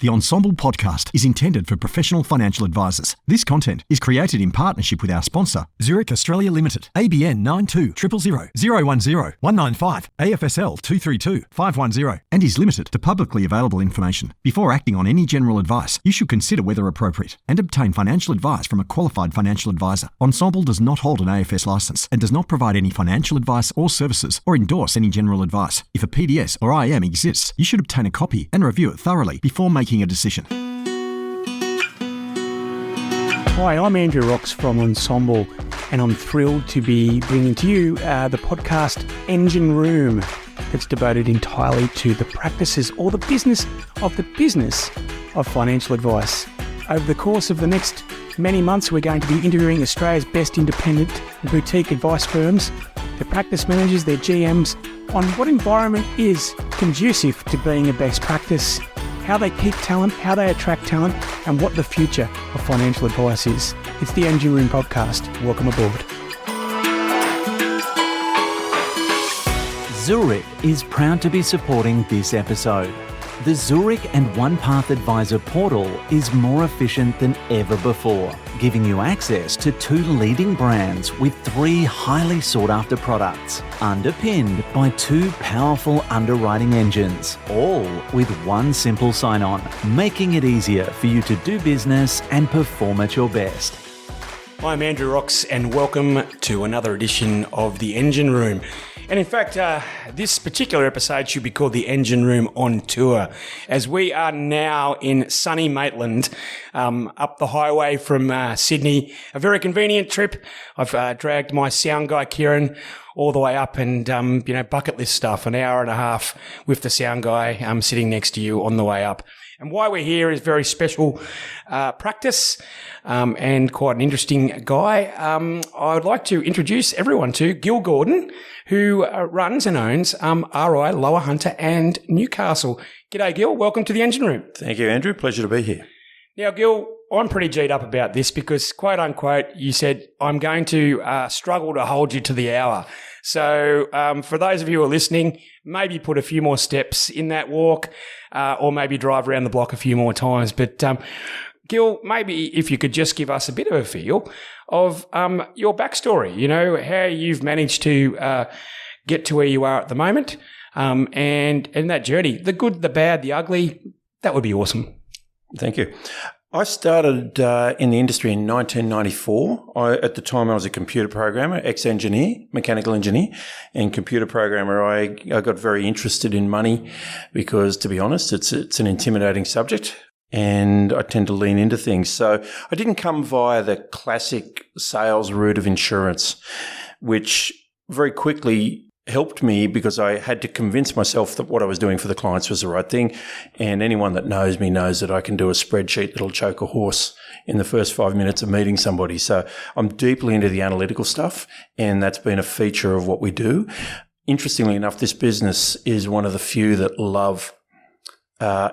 The Ensemble podcast is intended for professional financial advisors. This content is created in partnership with our sponsor, Zurich Australia Limited, ABN 92 000 010 195 AFSL 232 510, and is limited to publicly available information. Before acting on any general advice, you should consider whether appropriate and obtain financial advice from a qualified financial advisor. Ensemble does not hold an AFS license and does not provide any financial advice or services or endorse any general advice. If a PDS or IM exists, you should obtain a copy and review it thoroughly before making a decision. Hi, I'm Andrew Rocks from Ensemble, and I'm thrilled to be bringing to you the podcast Engine Room that's devoted entirely to the practices or the business of financial advice. Over the course of the next many months, we're going to be interviewing Australia's best independent and boutique advice firms, their practice managers, their GMs, on what environment is conducive to being a best practice, how they keep talent, how they attract talent, and what the future of financial advice is. It's the Engine Room podcast. Welcome aboard. Zurich is proud to be supporting this episode. The Zurich and OnePath Advisor portal is more efficient than ever before, giving you access to 2 leading brands with 3 highly sought-after products, underpinned by 2 powerful underwriting engines, all with 1 simple sign-on, making it easier for you to do business and perform at your best. I'm Andrew Rocks, and welcome to another edition of the Engine Room. And in fact, this particular episode should be called the Engine Room on Tour, as we are now in sunny Maitland, up the highway from Sydney. A very convenient trip. I've dragged my sound guy, Kieran, all the way up and, bucket list stuff, an hour and a half with the sound guy sitting next to you on the way up. And why we're here is very special practice and quite an interesting guy. I would like to introduce everyone to Gil Gordon, who runs and owns RI, Lower Hunter and Newcastle. G'day, Gil. Welcome to the Engine Room. Thank you, Andrew. Pleasure to be here. Now, Gil, I'm pretty G'd up about this because, quote unquote, you said, I'm going to struggle to hold you to the hour. So for those of you who are listening, maybe put a few more steps in that walk or maybe drive around the block a few more times. But Gil, maybe if you could just give us a bit of a feel of your backstory, how you've managed to get to where you are at the moment and that journey, the good, the bad, the ugly, that would be awesome. Thank you. I started in the industry in 1994. At the time, I was a computer programmer, ex-engineer, mechanical engineer, and computer programmer. I got very interested in money because, to be honest, it's an intimidating subject, and I tend to lean into things. So I didn't come via the classic sales route of insurance, which very quickly helped me because I had to convince myself that what I was doing for the clients was the right thing. And anyone that knows me knows that I can do a spreadsheet that'll choke a horse in the first 5 minutes of meeting somebody. So I'm deeply into the analytical stuff, and that's been a feature of what we do. Interestingly enough, this business is one of the few that love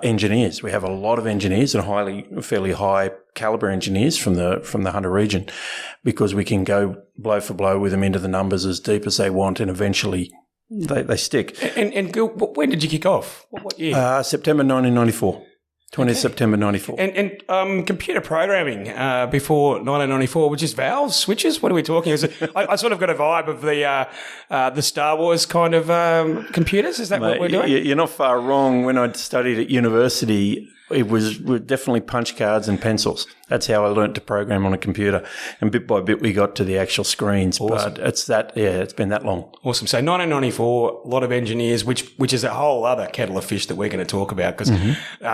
engineers. We have a lot of engineers and fairly high caliber engineers from the Hunter region, because we can go blow for blow with them into the numbers as deep as they want, and eventually they stick. And Gil, when did you kick off? What year? September 1994. 20th September 94. And computer programming before 1994, which is valves, switches? What are we talking? I sort of got a vibe of the Star Wars kind of computers. Is that what we're doing? You're not far wrong. When I studied at university, it was definitely punch cards and pencils. That's how I learnt to program on a computer. And bit by bit, we got to the actual screens. Awesome. But it's been that long. Awesome. So 1994, a lot of engineers, which is a whole other kettle of fish that we're going to talk about, because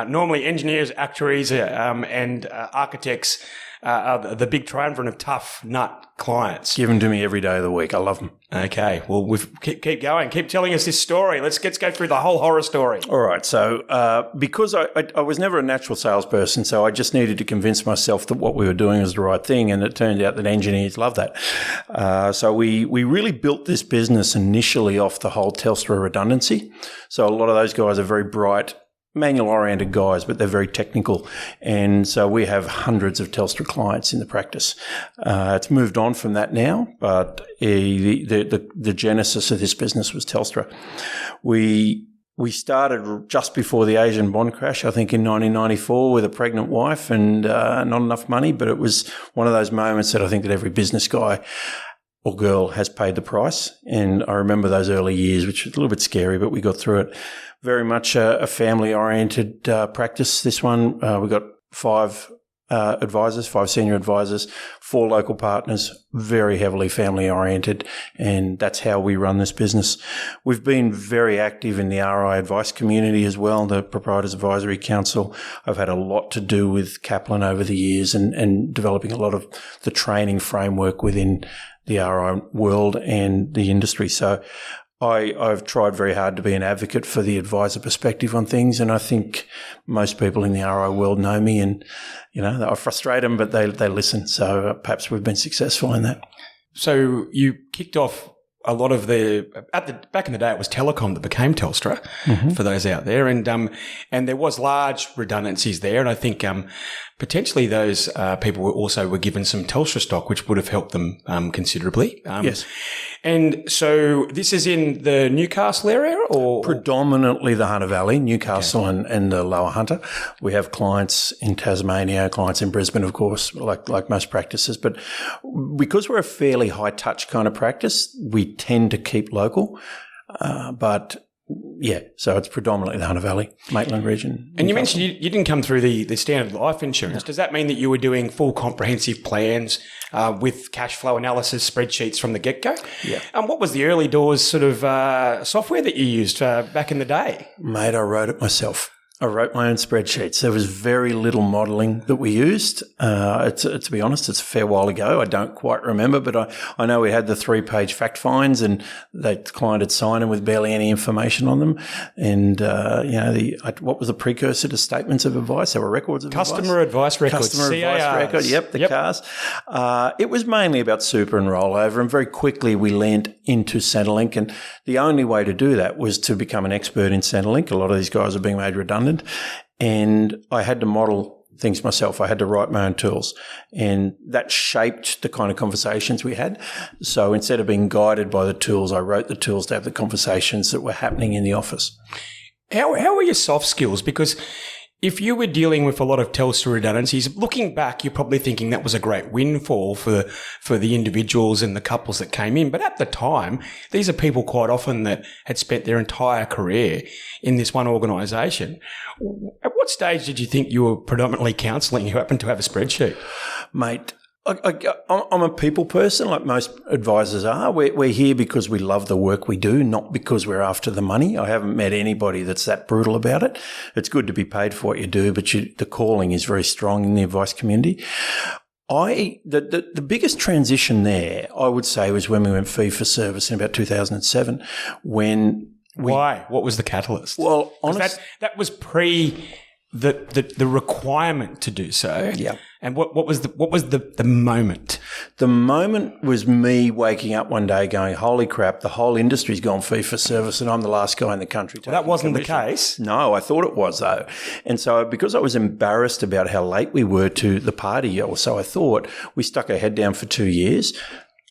normally engineers, actuaries, and architects are the big triumvirate of tough nut clients. Give them to me every day of the week. I love them. Okay. Well, keep going. Keep telling us this story. Let's go through the whole horror story. All right. So because I was never a natural salesperson, so I just needed to convince myself that what we were doing was the right thing, and it turned out that engineers love that. So we really built this business initially off the whole Telstra redundancy. So a lot of those guys are very bright, manual-oriented guys, but they're very technical. And so we have hundreds of Telstra clients in the practice. It's moved on from that now, but the genesis of this business was Telstra. We we started just before the Asian bond crash, I think in 1994, with a pregnant wife and not enough money. But it was one of those moments that I think that every business guy or girl has paid the price. And I remember those early years, which was a little bit scary, but we got through it. Very much a family-oriented practice, this one. We got 5 advisors, 5 senior advisors, 4 local partners, very heavily family-oriented, and that's how we run this business. We've been very active in the RI advice community as well, the Proprietors Advisory Council. I've had a lot to do with Kaplan over the years and developing a lot of the training framework within the RI world and the industry. So I've tried very hard to be an advocate for the advisor perspective on things, and I think most people in the RI world know me, and I frustrate them, but they listen. So perhaps we've been successful in that. So you kicked off a lot of back in the day, it was Telecom that became Telstra, for those out there, and there was large redundancies there, and I think potentially those people were given some Telstra stock, which would have helped them considerably. Yes. And so this is in the Newcastle area, or predominantly the Hunter Valley, Newcastle, and the Lower Hunter. We have clients in Tasmania, clients in Brisbane, of course, like most practices. But because we're a fairly high touch kind of practice, we tend to keep local. So it's predominantly the Hunter Valley, Maitland region. And you mentioned you didn't come through the standard life insurance. Does that mean that you were doing full comprehensive plans with cash flow analysis spreadsheets from the get-go? Yeah. And what was the early doors sort of software that you used back in the day? Mate, I wrote it myself. I wrote my own spreadsheets. There was very little modelling that we used. To be honest, it's a fair while ago. I don't quite remember, but I know we had the 3-page fact finds, and the client had signed them with barely any information on them. And what was the precursor to statements of advice? There were records of Customer advice records. Customer advice record. Yep, the cars. It was mainly about super and rollover, and very quickly we leaned into Centrelink. And the only way to do that was to become an expert in Centrelink. A lot of these guys are being made redundant. And I had to model things myself. I had to write my own tools, and that shaped the kind of conversations we had. So instead of being guided by the tools, I wrote the tools to have the conversations that were happening in the office. How were your soft skills? Because if you were dealing with a lot of Telstra redundancies, looking back, you're probably thinking that was a great windfall for the individuals and the couples that came in. But at the time, these are people quite often that had spent their entire career in this one organisation. At what stage did you think you were predominantly counselling who happened to have a spreadsheet? Mate, I'm a people person, like most advisors are. We're here because we love the work we do, not because we're after the money. I haven't met anybody that's that brutal about it. It's good to be paid for what you do, but the calling is very strong in the advice community. The biggest transition there, I would say, was when we went fee for service in about 2007. Why? What was the catalyst? Well, honestly, that was pre the requirement to do so. Yeah. And what was the moment? The moment was me waking up one day going, holy crap, the whole industry's gone fee for service and I'm the last guy in the country. Well, that wasn't the case. No, I thought it was though. And so because I was embarrassed about how late we were to the party, or so I thought, we stuck our head down for 2 years.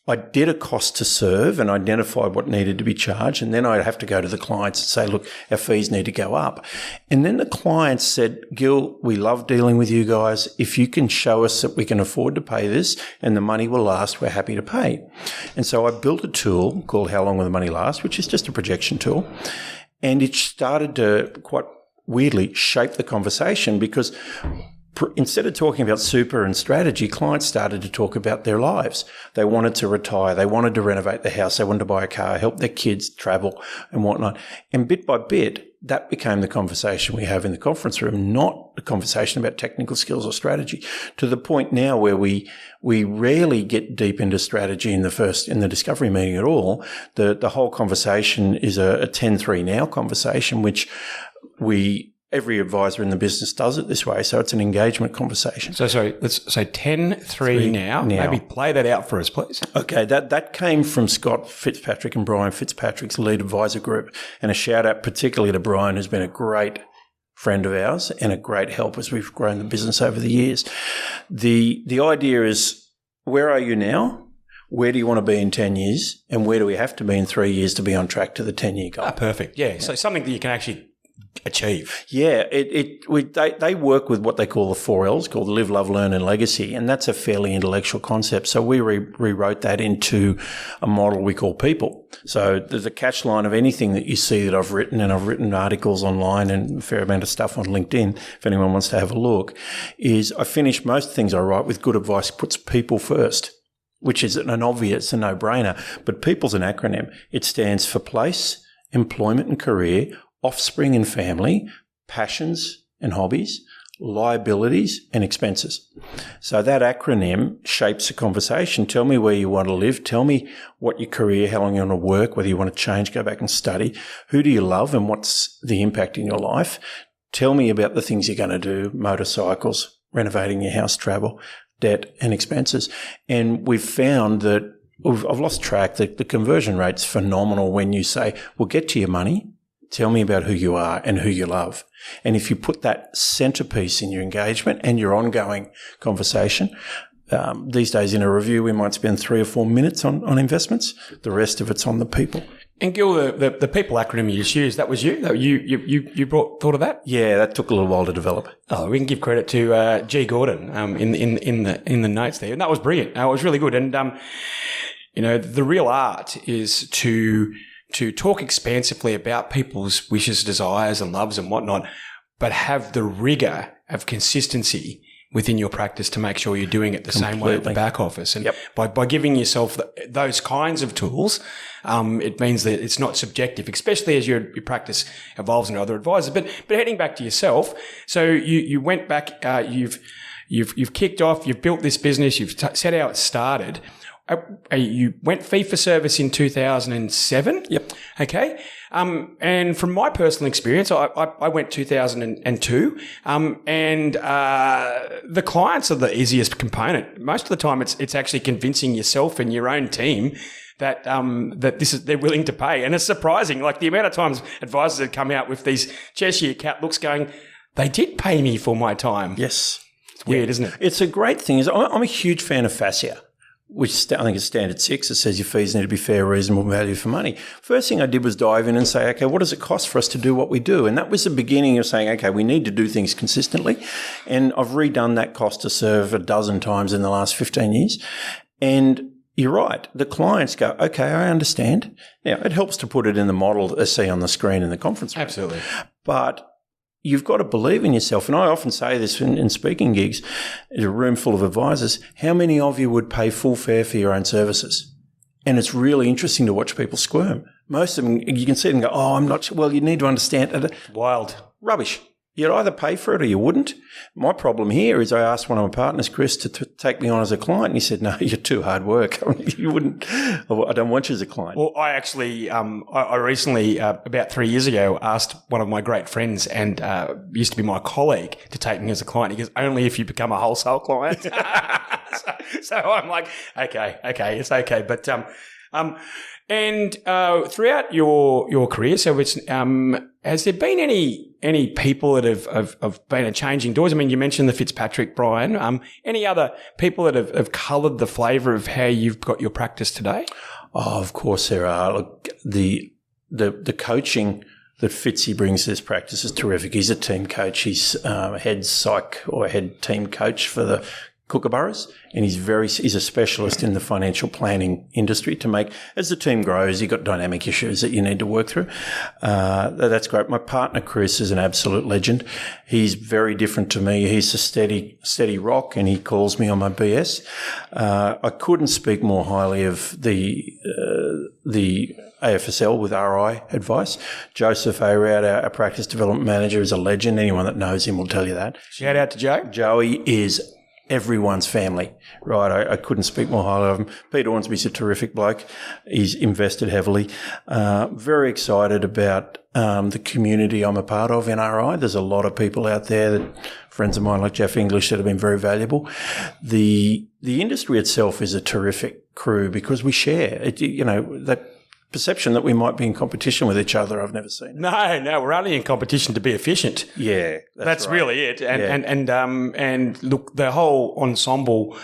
I did a cost to serve and identified what needed to be charged. And then I'd have to go to the clients and say, look, our fees need to go up. And then the clients said, Gil, we love dealing with you guys. If you can show us that we can afford to pay this and the money will last, we're happy to pay. And so I built a tool called How Long Will the Money Last, which is just a projection tool. And it started to quite weirdly shape the conversation, because instead of talking about super and strategy, clients started to talk about their lives. They wanted to retire. They wanted to renovate the house. They wanted to buy a car, help their kids travel and whatnot. And bit by bit, that became the conversation we have in the conference room, not a conversation about technical skills or strategy, to the point now where we rarely get deep into strategy in the discovery meeting at all. The whole conversation is a 10-3 now conversation, which every advisor in the business does it this way, so it's an engagement conversation. So sorry, let's say 10-3 now. Maybe play that out for us, please. Okay, that came from Scott Fitzpatrick and Brian Fitzpatrick's lead advisor group, and a shout out particularly to Brian, who's been a great friend of ours and a great help as we've grown the business over the years. The idea is, where are you now? Where do you want to be in 10 years? And where do we have to be in 3 years to be on track to the 10-year goal? Perfect. Yeah. So something that you can actually achieve. Yeah, they work with what they call the 4 Ls, called live, love, learn, and legacy, and that's a fairly intellectual concept. So we rewrote that into a model we call people. So there's a catch line of anything that you see that I've written, and I've written articles online and a fair amount of stuff on LinkedIn, if anyone wants to have a look, is I finish most things I write with good advice puts people first, which is an obvious, a no-brainer. But people's an acronym. It stands for place, employment and career, offspring and family, passions and hobbies, liabilities and expenses. So that acronym shapes a conversation. Tell me where you want to live. Tell me what your career, how long you want to work, whether you want to change, go back and study. Who do you love and what's the impact in your life? Tell me about the things you're going to do, motorcycles, renovating your house, travel, debt and expenses. And we've found that I've lost track that the conversion rate's phenomenal when you say, well, get to your money. Tell me about who you are and who you love. And if you put that centerpiece in your engagement and your ongoing conversation, these days in a review, we might spend 3 or 4 minutes on investments. The rest of it's on the people. And Gil, the people acronym you just used, that was you? You thought of that? Yeah, that took a little while to develop. Oh, we can give credit to G. Gordon in the notes there, and that was brilliant. It was really good. And the real art is to talk expansively about people's wishes, desires, and loves and whatnot, but have the rigor of consistency within your practice to make sure you're doing it the same way at the back office. And by giving yourself those kinds of tools, it means that it's not subjective, especially as your practice evolves into other advisors. But heading back to yourself, so you went back, you've kicked off, you've built this business, you've said how it started. You went fee for service in 2007. Yep. Okay. And from my personal experience, I went 2002. And the clients are the easiest component. Most of the time, it's actually convincing yourself and your own team that they're willing to pay. And it's surprising, like the amount of times advisors have come out with these Cheshire Cat looks going, they did pay me for my time. Yes. It's weird, isn't it? It's a great thing. I'm a huge fan of FASIA, which I think is standard 6. It says your fees need to be fair, reasonable value for money. First thing I did was dive in and say, okay, what does it cost for us to do what we do? And that was the beginning of saying, okay, we need to do things consistently. And I've redone that cost to serve a dozen times in the last 15 years. And you're right. The clients go, okay, I understand. Now, it helps to put it in the model that they see on the screen in the conference room. Absolutely. But you've got to believe in yourself. And I often say this in speaking gigs, in a room full of advisors, how many of you would pay full fare for your own services? And it's really interesting to watch people squirm. Most of them, you can see them go, oh, I'm not sure. Well, you need to understand. Wild. Rubbish. You'd either pay for it or you wouldn't. My problem here is I asked one of my partners, Chris, to take me on as a client. And he said, no, you're too hard work. You wouldn't. I don't want you as a client. Well, I actually, I recently, about 3 years ago, asked one of my great friends and used to be my colleague to take me as a client. He goes, only if you become a wholesale client. so I'm like, okay, it's okay. But and throughout your career, so it's has there been any people that have been changing doors? I mean, you mentioned the Fitzpatrick, Brian. Any other people that have coloured the flavour of how you've got your practice today? Oh, of course there are. Look, the coaching that Fitzy brings to this practice is terrific. He's a team coach. He's head psych or head team coach for the Kookaburras, and he's a specialist in the financial planning industry to make, as the team grows, you've got dynamic issues that you need to work through. That's great. My partner, Chris, is an absolute legend. He's very different to me. He's a steady rock, and he calls me on my BS. I couldn't speak more highly of the AFSL with RI advice. Joseph Arad, our practice development manager, is a legend. Anyone that knows him will tell you that. Shout out to Joe. Joey is everyone's family, right? I couldn't speak more highly of him. Peter Hornsby's a terrific bloke. He's invested heavily. Very excited about the community I'm a part of, NRI. There's a lot of people out there, friends of mine like Jeff English, that have been very valuable. The industry itself is a terrific crew because we share. perception that we might be in competition with each other. I've never seen it. No, we're only in competition to be efficient. Yeah, that's right. really it. And look, the whole ensemble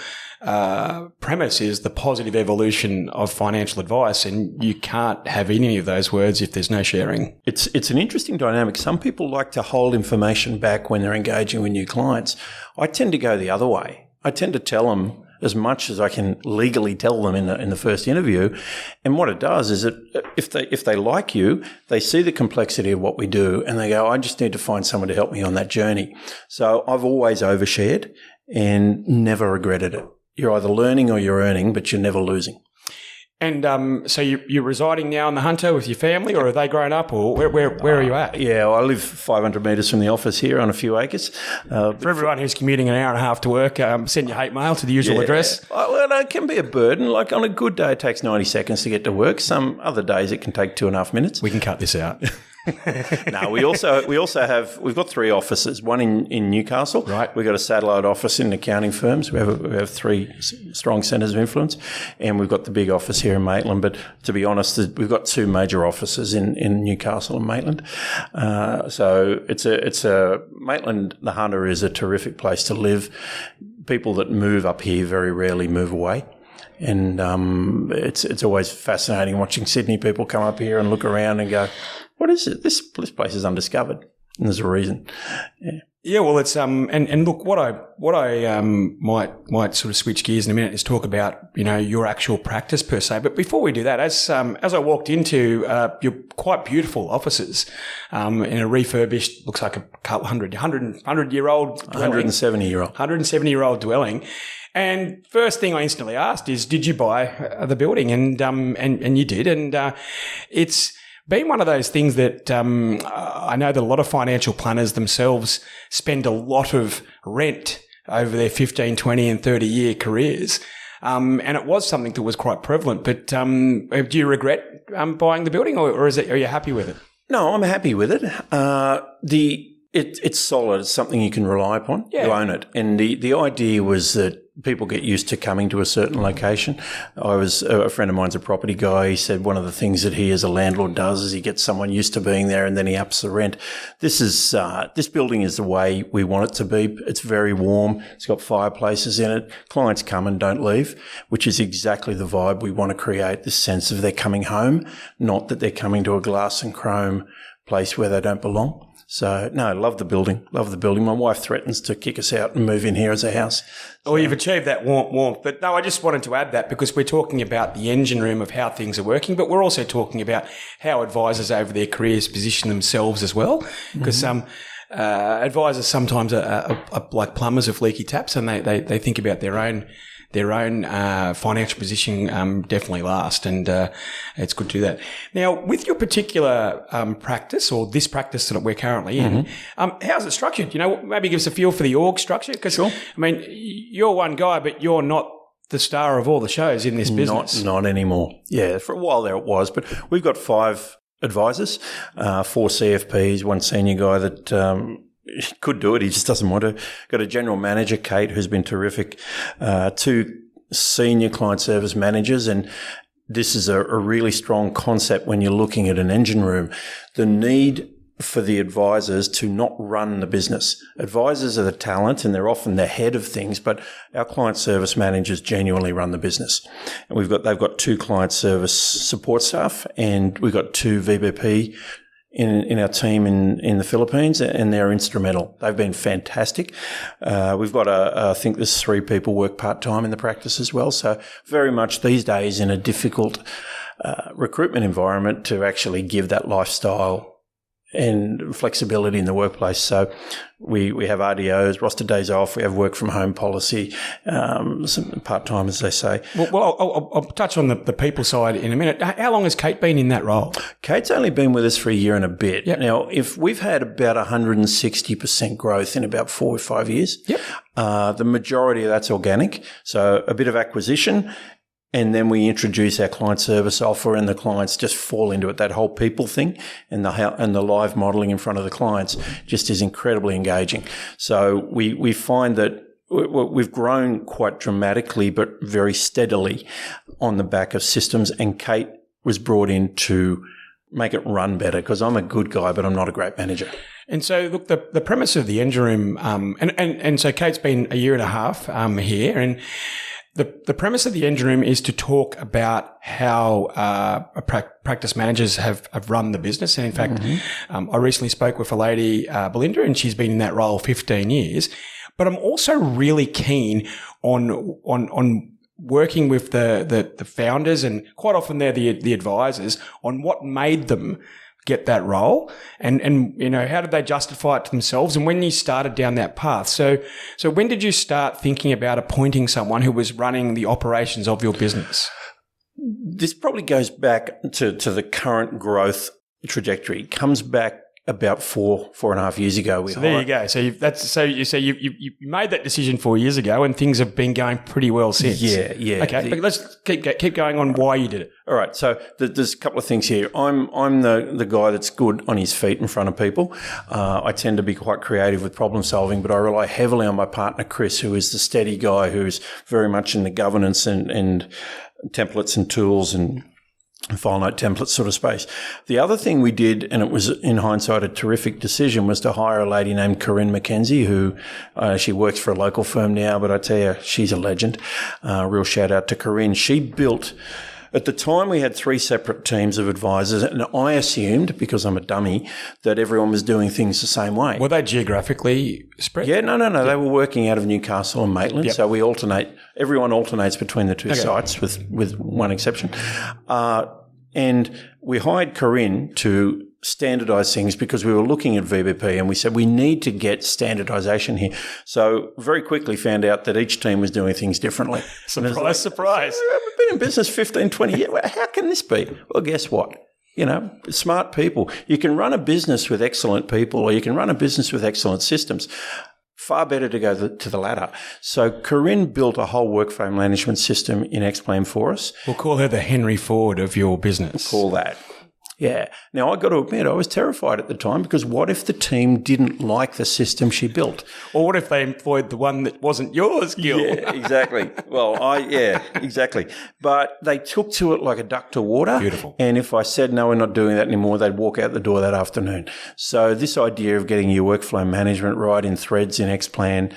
premise is the positive evolution of financial advice, and you can't have any of those words if there's no sharing. It's an interesting dynamic. Some people like to hold information back when they're engaging with new clients. I tend to go the other way. I tend to tell them as much as I can legally tell them in the first interview. And what it does is that if they like you, they see the complexity of what we do and they go, I just need to find someone to help me on that journey. So I've always overshared and never regretted it. You're either learning or you're earning, but you're never losing. And so you're residing now in the Hunter with your family, or are they grown up, or where are you at? Yeah, well, I live 500 metres from the office here on a few acres. For everyone who's commuting an hour and a half to work, send your hate mail to the usual address. Well, it can be a burden. Like on a good day, it takes 90 seconds to get to work. Some other days it can take 2.5 minutes. We can cut this out. No, we've got 3 offices. One in Newcastle. Right. We've got a satellite office in accounting firms. We have 3 strong centres of influence, and we've got the big office here in Maitland. But to be honest, we've got 2 major offices in Newcastle and Maitland. So it's a Maitland. The Hunter is a terrific place to live. People that move up here very rarely move away. And it's always fascinating watching Sydney people come up here and look around and go, what is it? This place is undiscovered. And there's a reason. Yeah, well, it's and look, what I might sort of switch gears in a minute is talk about your actual practice per se. But before we do that, as I walked into your quite beautiful offices in a refurbished, looks like a couple 100-year-old dwelling, 170-year-old dwelling. And first thing I instantly asked is, did you buy the building? And you did, and it's been one of those things that I know that a lot of financial planners themselves spend a lot of rent over their 15, 20 and 30-year careers. And it was something that was quite prevalent. But do you regret buying the building, or are you happy with it? No, I'm happy with it. It's solid. It's something you can rely upon. Yeah. You own it. And the idea was that people get used to coming to a certain location. A friend of mine's a property guy. He said one of the things that he as a landlord does is he gets someone used to being there and then he ups the rent. This building is the way we want it to be. It's very warm. It's got fireplaces in it. Clients come and don't leave, which is exactly the vibe we want to create, this sense of they're coming home, not that they're coming to a glass and chrome place where they don't belong. So, no, love the building. My wife threatens to kick us out and move in here as a house. Well, you've achieved that warmth. But no, I just wanted to add that because we're talking about the engine room of how things are working, but we're also talking about how advisors over their careers position themselves as well. Because advisors sometimes are like plumbers of leaky taps, and they think about their own financial position definitely last, and it's good to do that. Now, with your particular practice, or this practice that we're currently in, how's it structured? Maybe give us a feel for the org structure, because I mean, you're one guy, but you're not the star of all the shows in this business. Not anymore. Yeah, for a while there it was, but we've got 5 advisors, 4 CFPs, 1 senior guy that could do it. He just doesn't want to. Got a general manager, Kate, who's been terrific. 2 senior client service managers. And this is a really strong concept when you're looking at an engine room. The need for the advisors to not run the business. Advisors are the talent and they're often the head of things, but our client service managers genuinely run the business. And they've got 2 client service support staff, and we've got 2 VBP in our team in the Philippines, and they're instrumental. They've been fantastic. We've got I think there's 3 people work part-time in the practice as well. So very much these days in a difficult recruitment environment to actually give that lifestyle and flexibility in the workplace. So we have RDOs, roster days off. We have work from home policy, some part-time, as they say. Well, I'll touch on the people side in a minute. How long has Kate been in that role? Kate's only been with us for a year and a bit. Yep. Now, if we've had about 160% growth in about 4 or 5 years, the majority of that's organic. So a bit of acquisition. And then we introduce our client service offer, and the clients just fall into it. That whole people thing and the live modelling in front of the clients just is incredibly engaging. So we find that we've grown quite dramatically, but very steadily on the back of systems. And Kate was brought in to make it run better because I'm a good guy, but I'm not a great manager. And so, look, the premise of the Engine Room, and so Kate's been a year and a half here, and the premise of the Engine Room is to talk about how practice managers have run the business. And in fact, I recently spoke with a lady, Belinda, and she's been in that role 15 years. But I'm also really keen on working with the founders, and quite often they're the advisors, on what made them get that role, and how did they justify it to themselves, and when you started down that path. So when did you start thinking about appointing someone who was running the operations of your business? This probably goes back to the current growth trajectory. It comes back about 4.5 years ago. So there you go. So you made that decision 4 years ago, and things have been going pretty well since. Yeah. Okay, but let's keep going on why you did it. All right. So there's a couple of things here. I'm the guy that's good on his feet in front of people. I tend to be quite creative with problem solving, but I rely heavily on my partner Chris, who is the steady guy, who's very much in the governance and templates and tools and file note template sort of space. The other thing we did, and it was in hindsight a terrific decision, was to hire a lady named Corinne McKenzie, who she works for a local firm now, but I tell you, she's a legend. Real shout out to Corinne. She built, at the time we had 3 separate teams of advisors, and I assumed, because I'm a dummy, that everyone was doing things the same way. Were they geographically spread? Yeah, no. Yep. They were working out of Newcastle and Maitland, Yep. so everyone alternates between the two sites with one exception. And we hired Corinne to standardise things because we were looking at VBP and we said we need to get standardisation here. So very quickly found out that each team was doing things differently. Surprise. I've been in business 15, 20 years. How can this be? Well, guess what? Smart people. You can run a business with excellent people, or you can run a business with excellent systems. Far better to go to the latter. So Corinne built a whole workflow management system in Xplan for us. We'll call her the Henry Ford of your business. Call that. Yeah. Now, I got to admit, I was terrified at the time because what if the team didn't like the system she built? Or what if they employed the one that wasn't yours, Gil? Yeah, exactly. Exactly. But they took to it like a duck to water. Beautiful. And if I said, no, we're not doing that anymore, they'd walk out the door that afternoon. So this idea of getting your workflow management right in threads in Xplan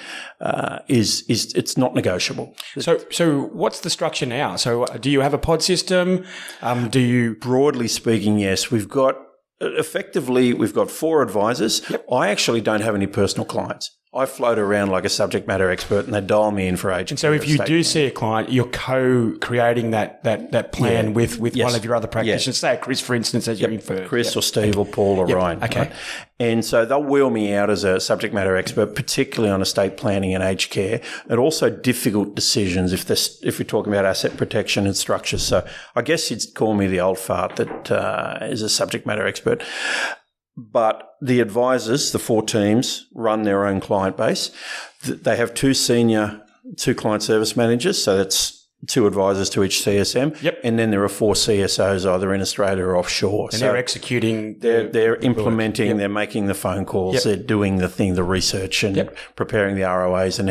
it's not negotiable. So what's the structure now? So do you have a pod system? Broadly speaking, yes. We've got 4 advisors. Yep. I actually don't have any personal clients. I float around like a subject matter expert and they dial me in for agents. And so if you do see a client, you're co-creating that plan with one of your other practitioners, say Chris, for instance, as you inferred. Chris or Steve or Paul or Ryan. Okay. Right? And so they'll wheel me out as a subject matter expert, particularly on estate planning and aged care, and also difficult decisions if we're talking about asset protection and structures. So I guess you'd call me the old fart that is a subject matter expert. But the advisors, the 4 teams, run their own client base. They have 2 client service managers, so that's 2 advisors to each CSM. Yep. And then there are 4 CSOs either in Australia or offshore. And they're executing. They're implementing, they're making the phone calls, they're doing the research and preparing the ROAs and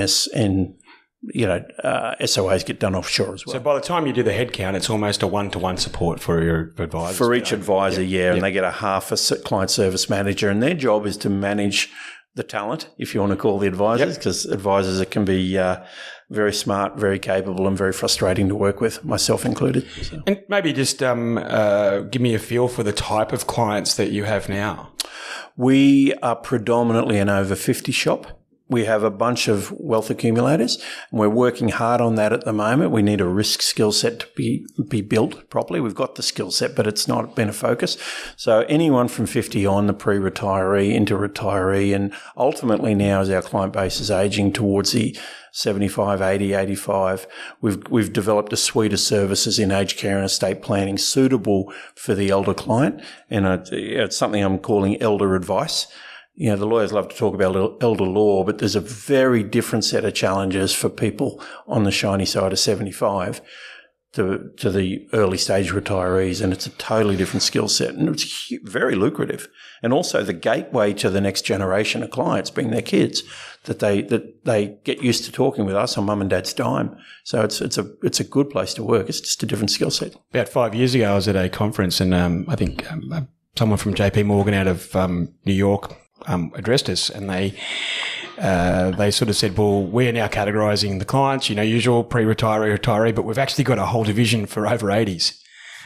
SOAs get done offshore as well. So by the time you do the headcount, it's almost a one-to-one support for your advisors. For each advisor, and they get a half a client service manager, and their job is to manage the talent, if you want to call the advisors, because advisors can be very smart, very capable, and very frustrating to work with, myself included. So. And maybe just give me a feel for the type of clients that you have now. We are predominantly an over 50 shop. We have a bunch of wealth accumulators, and we're working hard on that at the moment. We need a risk skill set to be built properly. We've got the skill set, but it's not been a focus. So anyone from 50 on, the pre-retiree into retiree, and ultimately now as our client base is aging towards the 75, 80, 85, we've developed a suite of services in aged care and estate planning suitable for the elder client, and it's something I'm calling elder advice. The lawyers love to talk about elder law, but there's a very different set of challenges for people on the shiny side of 75 to the early stage retirees, and it's a totally different skill set, and it's very lucrative. And also the gateway to the next generation of clients being their kids, that they get used to talking with us on mum and dad's dime. So it's a good place to work. It's just a different skill set. About 5 years ago, I was at a conference, and I think someone from JP Morgan out of New York addressed us, and they sort of said, well, we're now categorising the clients, usual pre-retiree, retiree, but we've actually got a whole division for over 80s.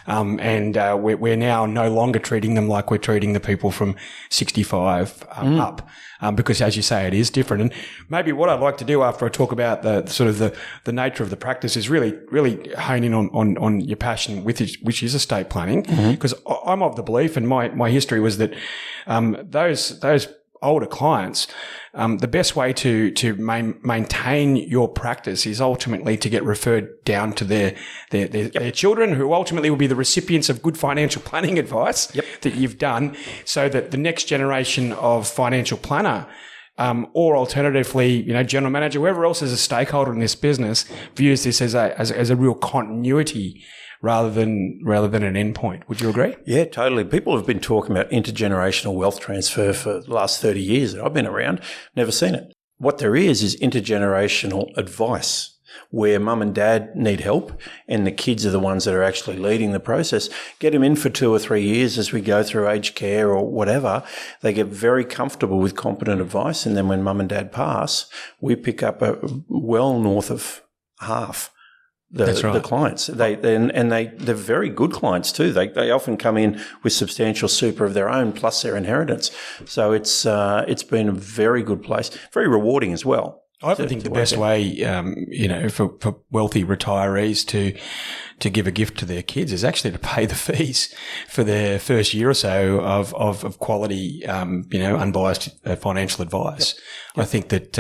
And we're now no longer treating them like we're treating the people from 65 up, because, as you say, it is different. And maybe what I'd like to do after I talk about the nature of the practice is really hone in on your passion, which is estate planning, because I'm of the belief, and my history was that those older clients, the best way to maintain your practice is ultimately to get referred down to their children, who ultimately will be the recipients of good financial planning advice that you've done, so that the next generation of financial planner, or alternatively, general manager, whoever else is a stakeholder in this business, views this as a real continuity rather than an endpoint. Would you agree? Yeah, totally. People have been talking about intergenerational wealth transfer for the last 30 years that I've been around. Never seen it. What there is intergenerational advice, where mum and dad need help and the kids are the ones that are actually leading the process. Get them in for 2 or 3 years as we go through aged care or whatever. They get very comfortable with competent advice, and then when mum and dad pass, we pick up well north of half the clients. They're very good clients too. They often come in with substantial super of their own plus their inheritance. So it's been a very good place, very rewarding as well. I often think the best way, for wealthy retirees to give a gift to their kids is actually to pay the fees for their first year or so of quality, unbiased financial advice. Yep. I think that,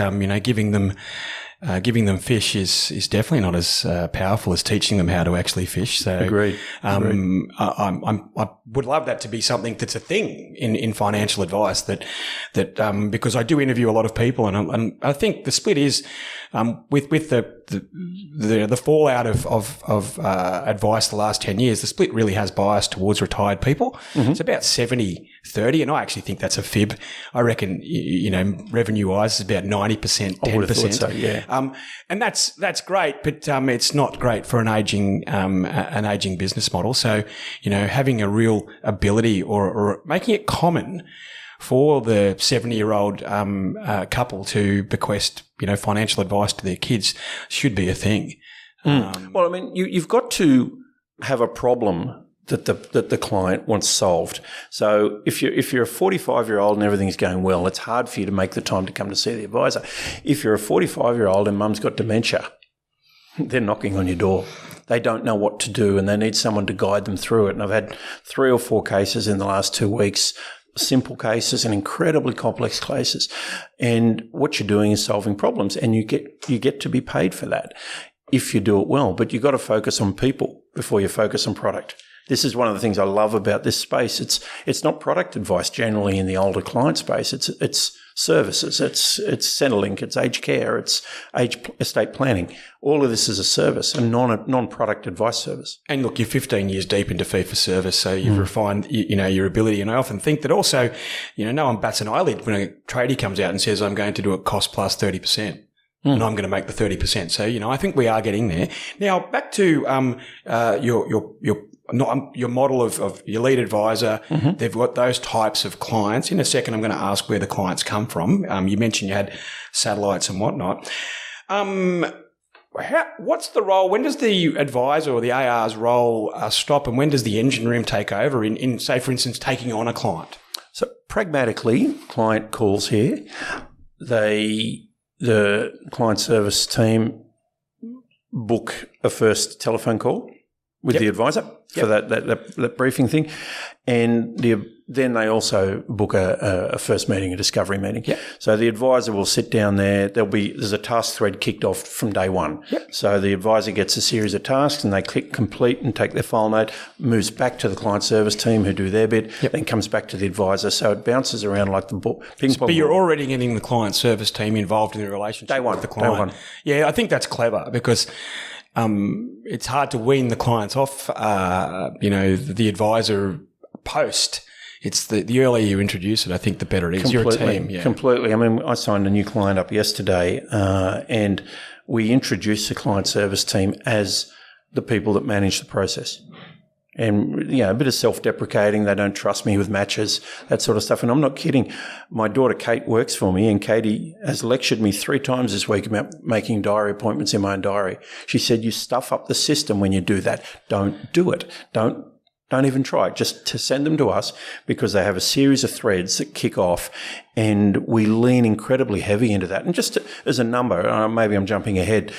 giving them fish is definitely not as powerful as teaching them how to actually fish. So, Agreed. I would love that to be something that's a thing in financial advice. That because I do interview a lot of people, and I think the split is with the fallout of advice the last 10 years. The split really has bias towards retired people. Mm-hmm. It's about 70-30, and I actually think that's a fib. I reckon revenue-wise, it's about 90%, 10%. I would have thought so, yeah. And that's great, but it's not great for an aging business model. So, having a real ability or making it common for the 70-year-old couple to bequest, financial advice to their kids should be a thing. Well, I mean, you've got to have a problem that the client wants solved. So if you're a 45-year-old and everything's going well, it's hard for you to make the time to come to see the advisor. If you're a 45-year-old and mum's got dementia, they're knocking on your door. They don't know what to do, and they need someone to guide them through it. And I've had 3 or 4 cases in the last 2 weeks, simple cases and incredibly complex cases. And what you're doing is solving problems, and you get to be paid for that if you do it well. But you've got to focus on people before you focus on product. This is one of the things I love about this space. It's not product advice generally in the older client space. It's services. It's Centrelink. It's aged care. It's estate planning. All of this is a service, a non-product advice service. And look, you're 15 years deep into fee for service, so you've refined your ability. And I often think that also, no one bats an eyelid when a tradie comes out and says, "I'm going to do it cost plus 30%." And I'm going to make the 30%. So, I think we are getting there. Now, back to your model of your lead advisor. Mm-hmm. They've got those types of clients. In a second, I'm going to ask where the clients come from. You mentioned you had satellites and whatnot. What's the role? When does the advisor or the AR's role stop, and when does the engine room take over in, say, for instance, taking on a client? So pragmatically, client calls here. The client service team book a first telephone call with the advisor for that briefing thing, and then they also book a first meeting, a discovery meeting. Yep. So the advisor will sit down there. There's a task thread kicked off from day one. Yep. So the advisor gets a series of tasks, and they click complete and take their file note, moves back to the client service team who do their bit, then comes back to the advisor. So it bounces around like the ping pong. But you're already getting the client service team involved in the relationship day one, with the client. Day one. Yeah, I think that's clever because it's hard to wean the clients off, the advisor post. It's the earlier you introduce it, I think the better it is. You're a team. Yeah. Completely. I mean, I signed a new client up yesterday, and we introduced the client service team as the people that manage the process. And, a bit of self-deprecating. They don't trust me with matches, that sort of stuff. And I'm not kidding. My daughter Kate works for me, and Katie has lectured me 3 times this week about making diary appointments in my own diary. She said, you stuff up the system when you do that. Don't do it. Don't even try it. Just to send them to us, because they have a series of threads that kick off, and we lean incredibly heavy into that. And just as a number, maybe I'm jumping ahead,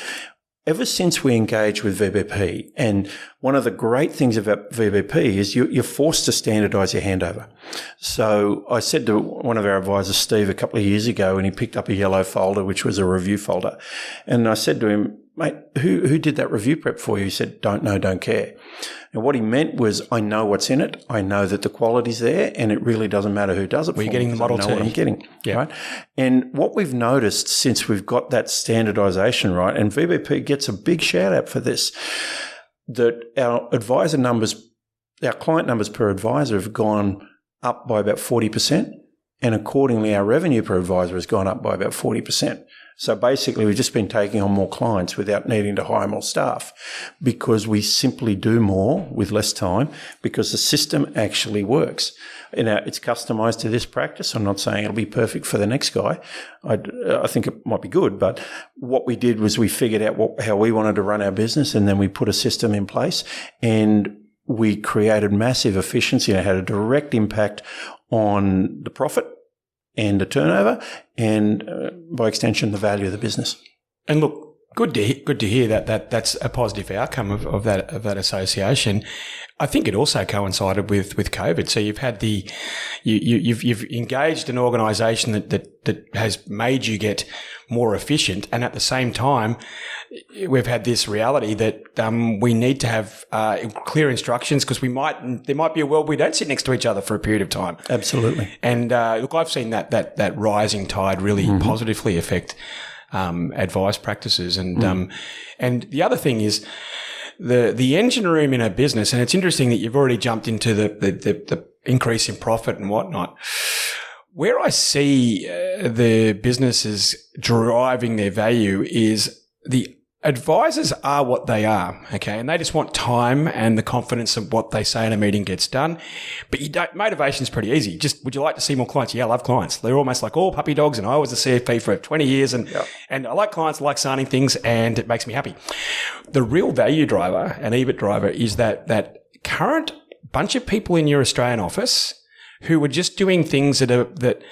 ever since we engaged with VBP, and one of the great things about VBP is you're forced to standardise your handover. So I said to one of our advisors, Steve, a couple of years ago, and he picked up a yellow folder, which was a review folder. And I said to him, mate, who did that review prep for you? He said, don't know, don't care. And what he meant was, I know what's in it. I know that the quality's there, and it really doesn't matter who does it. Well, you're getting the Model T. I know what I'm getting, yeah. Right? And what we've noticed since we've got that standardisation right, and VBP gets a big shout out for this, that our advisor numbers, our client numbers per advisor have gone up by about 40%, and accordingly our revenue per advisor has gone up by about 40%. So basically, we've just been taking on more clients without needing to hire more staff, because we simply do more with less time, because the system actually works. It's customized to this practice. I'm not saying it'll be perfect for the next guy. I think it might be good, but what we did was we figured out how we wanted to run our business, and then we put a system in place, and we created massive efficiency, and it had a direct impact on the profit and the turnover, and by extension, the value of the business. And look, good to hear that's a positive outcome of that association. I think it also coincided with COVID. So you've had you've engaged an organisation that has made you get more efficient, and at the same time, we've had this reality that we need to have clear instructions, because there might be a world we don't sit next to each other for a period of time. Absolutely. And look, I've seen that rising tide really positively affect advice practices, and the other thing is the engine room in a business. And it's interesting that you've already jumped into the increase in profit and whatnot. Where I see the businesses driving their value is the advisors are what they are, okay? And they just want time and the confidence of what they say in a meeting gets done. But motivation's pretty easy. Just, would you like to see more clients? Yeah, I love clients. They're almost like all puppy dogs, and I was a CFP for 20 years, and I like clients, I like signing things, and it makes me happy. The real value driver and EBIT driver is that current bunch of people in your Australian office who are just doing things that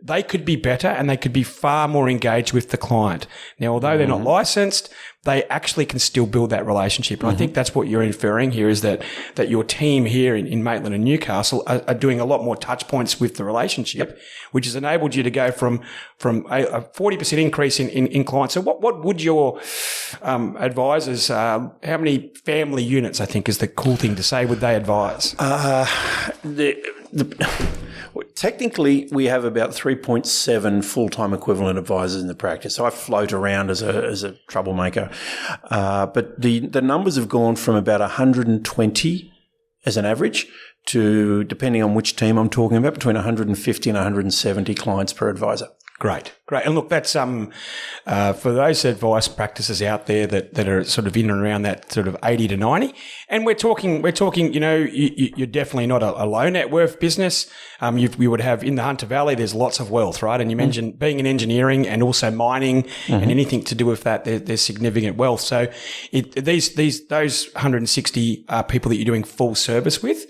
they could be better, and they could be far more engaged with the client. Now, although they're not licensed, they actually can still build that relationship. And I think that's what you're inferring here, is that your team here in Maitland and Newcastle are doing a lot more touch points with the relationship, which has enabled you to go from a 40% increase in clients. So what would your advisors, how many family units, I think is the cool thing to say, would they advise? Technically, we have about 3.7 full-time equivalent advisors in the practice. I float around as a troublemaker, but the numbers have gone from about 120 as an average to, depending on which team I'm talking about, between 150 and 170 clients per advisor. Great. And look, that's for those advice practices out there that are sort of in and around that sort of 80 to 90. And we're talking, you're definitely not a low net worth business. We would have in the Hunter Valley, there's lots of wealth, right? And you mentioned being in engineering and also mining and anything to do with that, there's significant wealth. So those 160 people that you're doing full service with.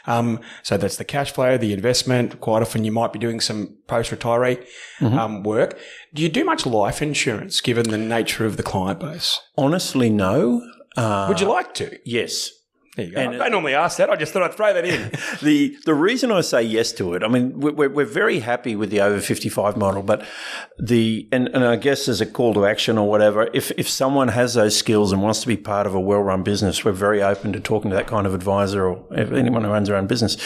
So that's the cash flow, the investment. Quite often you might be doing some post-retiree work. Do you do much life insurance given the nature of the client base? Honestly, no. Would you like to? Yes. There you go. I don't normally ask that. I just thought I'd throw that in. The reason I say yes to it, I mean, we're very happy with the over 55 model, but and I guess as a call to action or whatever, if someone has those skills and wants to be part of a well-run business, we're very open to talking to that kind of advisor or anyone who runs their own business,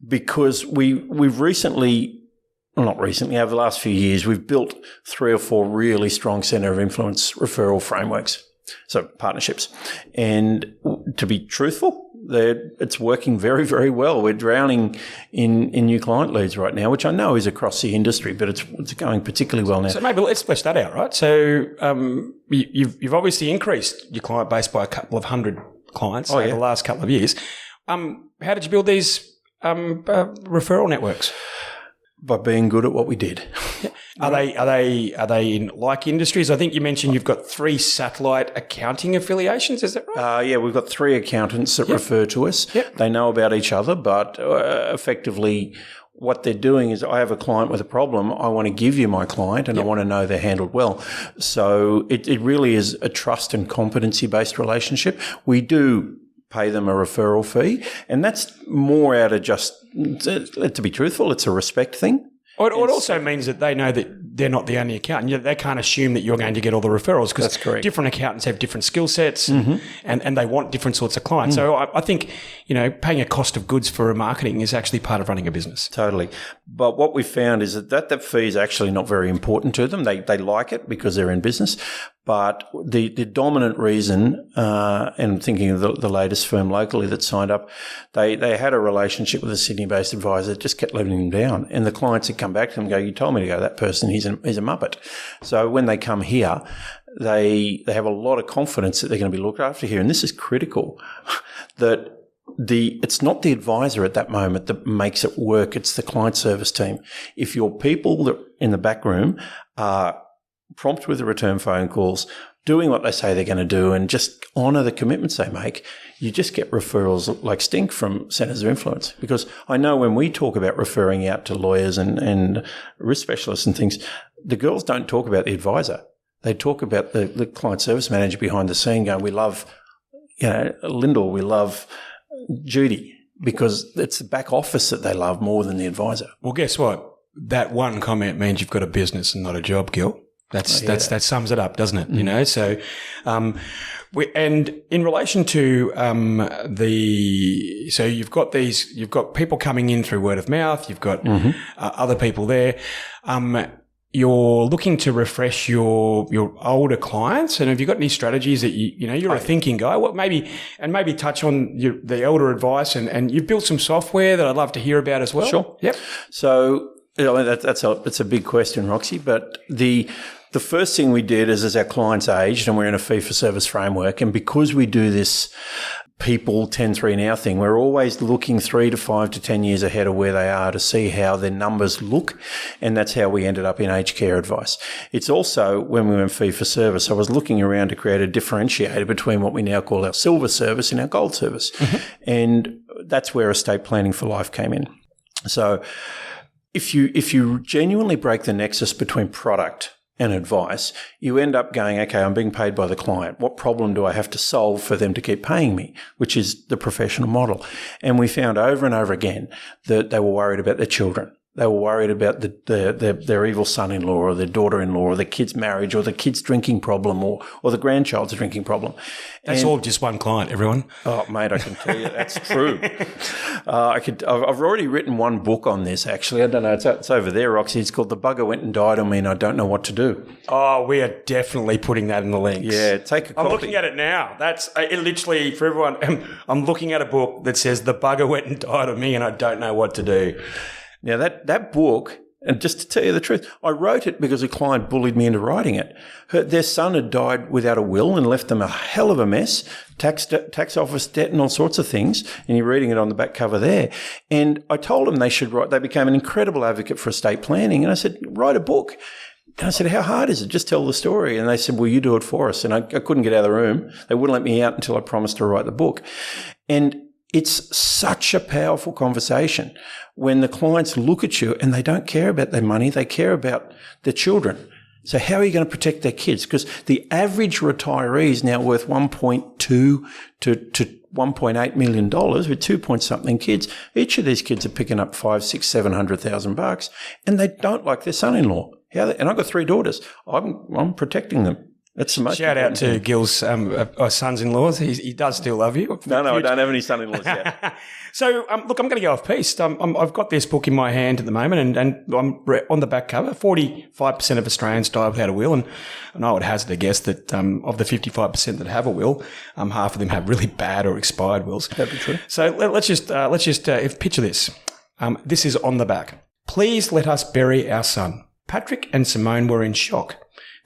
because we've recently, well, not recently, over the last few years, we've built 3 or 4 really strong centre of influence referral frameworks. So partnerships. And to be truthful, it's working very, very well. We're drowning in new client leads right now, which I know is across the industry, but it's going particularly well now. So maybe let's flesh that out, right? So you've obviously increased your client base by a couple of hundred clients over the last couple of years. How did you build these referral networks? By being good at what we did. Are they in like industries? I think you mentioned you've got 3 satellite accounting affiliations. Is that right? Yeah, we've got 3 accountants that refer to us. Yep. They know about each other, but effectively what they're doing is I have a client with a problem. I want to give you my client and I want to know they're handled well. So it really is a trust and competency-based relationship. We do pay them a referral fee, and that's more out of just, to be truthful, it's a respect thing. It also means that they know that they're not the only accountant. They can't assume that you're going to get all the referrals because different accountants have different skill sets and they want different sorts of clients. So I think, paying a cost of goods for marketing is actually part of running a business. Totally. But what we found is that fee is actually not very important to them. They like it because they're in business. But the dominant reason, and thinking of the latest firm locally that signed up, they had a relationship with a Sydney-based advisor that just kept letting them down. And the clients had come back to them and go, you told me to go to that person, he's a muppet. So when they come here, they have a lot of confidence that they're going to be looked after here. And this is critical, that it's not the advisor at that moment that makes it work, it's the client service team. If your people that in the back room are prompt with the return phone calls, doing what they say they're going to do and just honour the commitments they make, you just get referrals like stink from centres of influence. Because I know when we talk about referring out to lawyers and risk specialists and things, the girls don't talk about the advisor. They talk about the client service manager behind the scene going, we love Lyndall, we love Judy, because it's the back office that they love more than the advisor. Well, guess what? That one comment means you've got a business and not a job, Gil. That sums it up, doesn't it? So, and in relation to so you've got people coming in through word of mouth. You've got other people there. You're looking to refresh your older clients, and have you got any strategies that you're a thinking guy? What maybe touch on the elder advice, and you've built some software that I'd love to hear about as well. Sure. Yep. So that's a big question, Roxy, but the first thing we did is as our clients aged, and we're in a fee-for-service framework, and because we do this people 10-3 now thing, we're always looking 3 to 5 to 10 years ahead of where they are to see how their numbers look, and that's how we ended up in aged care advice. It's also, when we went fee-for-service, I was looking around to create a differentiator between what we now call our silver service and our gold service, and that's where estate planning for life came in. So if you genuinely break the nexus between product and advice, you end up going, okay, I'm being paid by the client. What problem do I have to solve for them to keep paying me? Which is the professional model. And we found over and over again that they were worried about their children. They were worried about their evil son-in-law or their daughter-in-law or their kid's marriage or the kid's drinking problem or the grandchild's drinking problem. That's all just one client, everyone. Oh, mate, I can tell you that's true. I've already written one book on this, actually. I don't know. It's over there, Roxy. It's called The Bugger Went and Died on Me and I Don't Know What to Do. Oh, we are definitely putting that in the links. Yeah, take a copy. I'm looking at it now. That's it literally, for everyone, I'm looking at a book that says The Bugger Went and Died on Me and I Don't Know What to Do. Now, that book, and just to tell you the truth, I wrote it because a client bullied me into writing it. Their son had died without a will and left them a hell of a mess, tax office debt and all sorts of things, and you're reading it on the back cover there. And I told them they should write. They became an incredible advocate for estate planning, and I said, write a book. And I said, how hard is it? Just tell the story. And they said, well, you do it for us. And I couldn't get out of the room. They wouldn't let me out until I promised to write the book. And it's such a powerful conversation when the clients look at you and they don't care about their money, they care about their children. So how are you going to protect their kids? Because the average retiree is now worth $1.2 to $1.8 million with 2-point-something kids. Each of these kids are picking up $500,000, $600,000, $700,000, and they don't like their son-in-law. And I've got 3 daughters. I'm protecting them. That's the most Shout out important to thing. Gil's sons-in-laws. He does still love you. No, I don't have any son-in-laws yet. So, look, I'm going to go off piste. I've got this book in my hand at the moment, and I'm on the back cover. 45% of Australians die without a will, and I would hazard a guess that of the 55% that have a will, half of them have really bad or expired wills. That'd be true. So let's just picture this. This is on the back. Please let us bury our son. Patrick and Simone were in shock.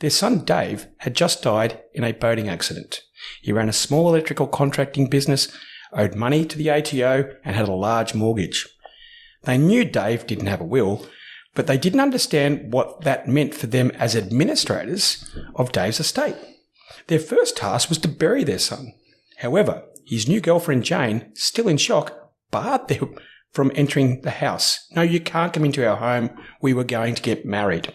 Their son Dave had just died in a boating accident. He ran a small electrical contracting business, owed money to the ATO, and had a large mortgage. They knew Dave didn't have a will, but they didn't understand what that meant for them as administrators of Dave's estate. Their first task was to bury their son. However, his new girlfriend Jane, still in shock, barred them from entering the house. No, you can't come into our home. We were going to get married.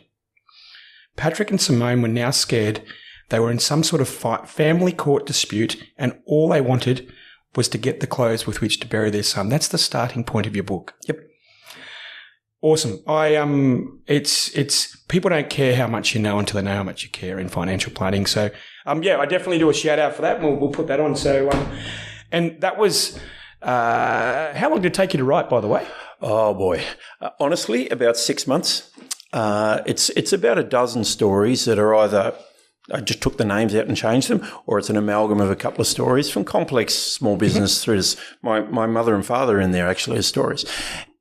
Patrick and Simone were now scared. They were in some sort of family court dispute, and all they wanted was to get the clothes with which to bury their son. That's the starting point of your book. Yep. Awesome. It's people don't care how much you know until they know how much you care in financial planning. So, I definitely do a shout out for that. And we'll put that on. So, and that was, how long did it take you to write, by the way? Oh boy. Honestly, about 6 months. It's about a dozen stories that are either I just took the names out and changed them, or it's an amalgam of a couple of stories from complex small business through to my mother and father in there actually as stories.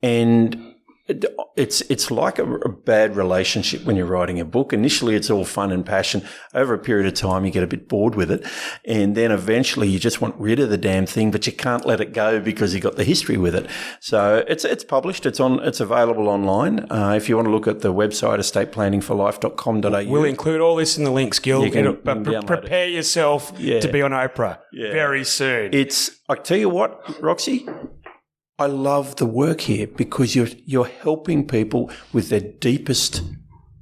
And it's like a bad relationship when you're writing a book. Initially, it's all fun and passion. Over a period of time, you get a bit bored with it. And then eventually you just want rid of the damn thing, but you can't let it go because you got the history with it. So it's published. It's available online. If you want to look at the website, estateplanning4life.com.au. We'll include all this in the links, Gil. But prepare yourself to be on Oprah very soon. I tell you what, Roxy, I love the work here because you're helping people with their deepest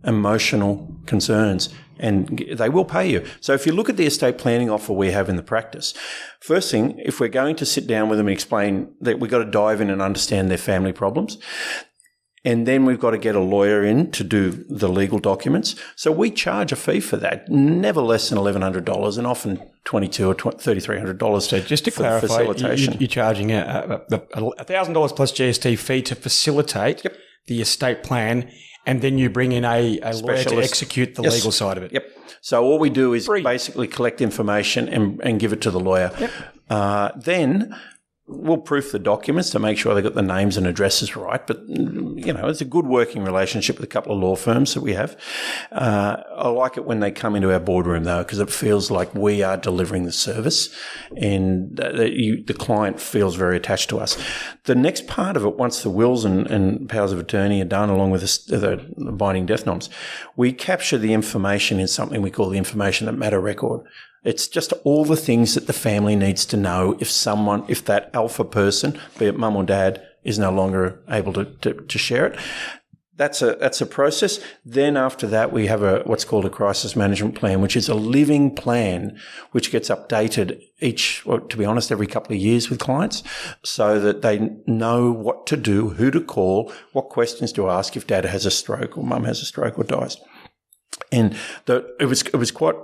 emotional concerns, and they will pay you. So if you look at the estate planning offer we have in the practice, first thing, if we're going to sit down with them and explain that we've got to dive in and understand their family problems, and then we've got to get a lawyer in to do the legal documents. So we charge a fee for that, never less than $1,100 and often $2,200 or $3,300. So just to clarify, you're charging a $1,000 plus GST fee to facilitate the estate plan, and then you bring in a lawyer to execute the legal side of it. Yep. So all we do is basically collect information and give it to the lawyer. Yep. Then we'll proof the documents to make sure they've got the names and addresses right. But, it's a good working relationship with a couple of law firms that we have. I like it when they come into our boardroom, though, because it feels like we are delivering the service and the client feels very attached to us. The next part of it, once the wills and powers of attorney are done, along with the binding death noms, we capture the information in something we call the information that matter record. It's just all the things that the family needs to know if that alpha person, be it mum or dad, is no longer able to share it. That's a process. Then after that, we have what's called a crisis management plan, which is a living plan which gets updated to be honest, every couple of years with clients, so that they know what to do, who to call, what questions to ask if dad has a stroke or mum has a stroke or dies. And it was quite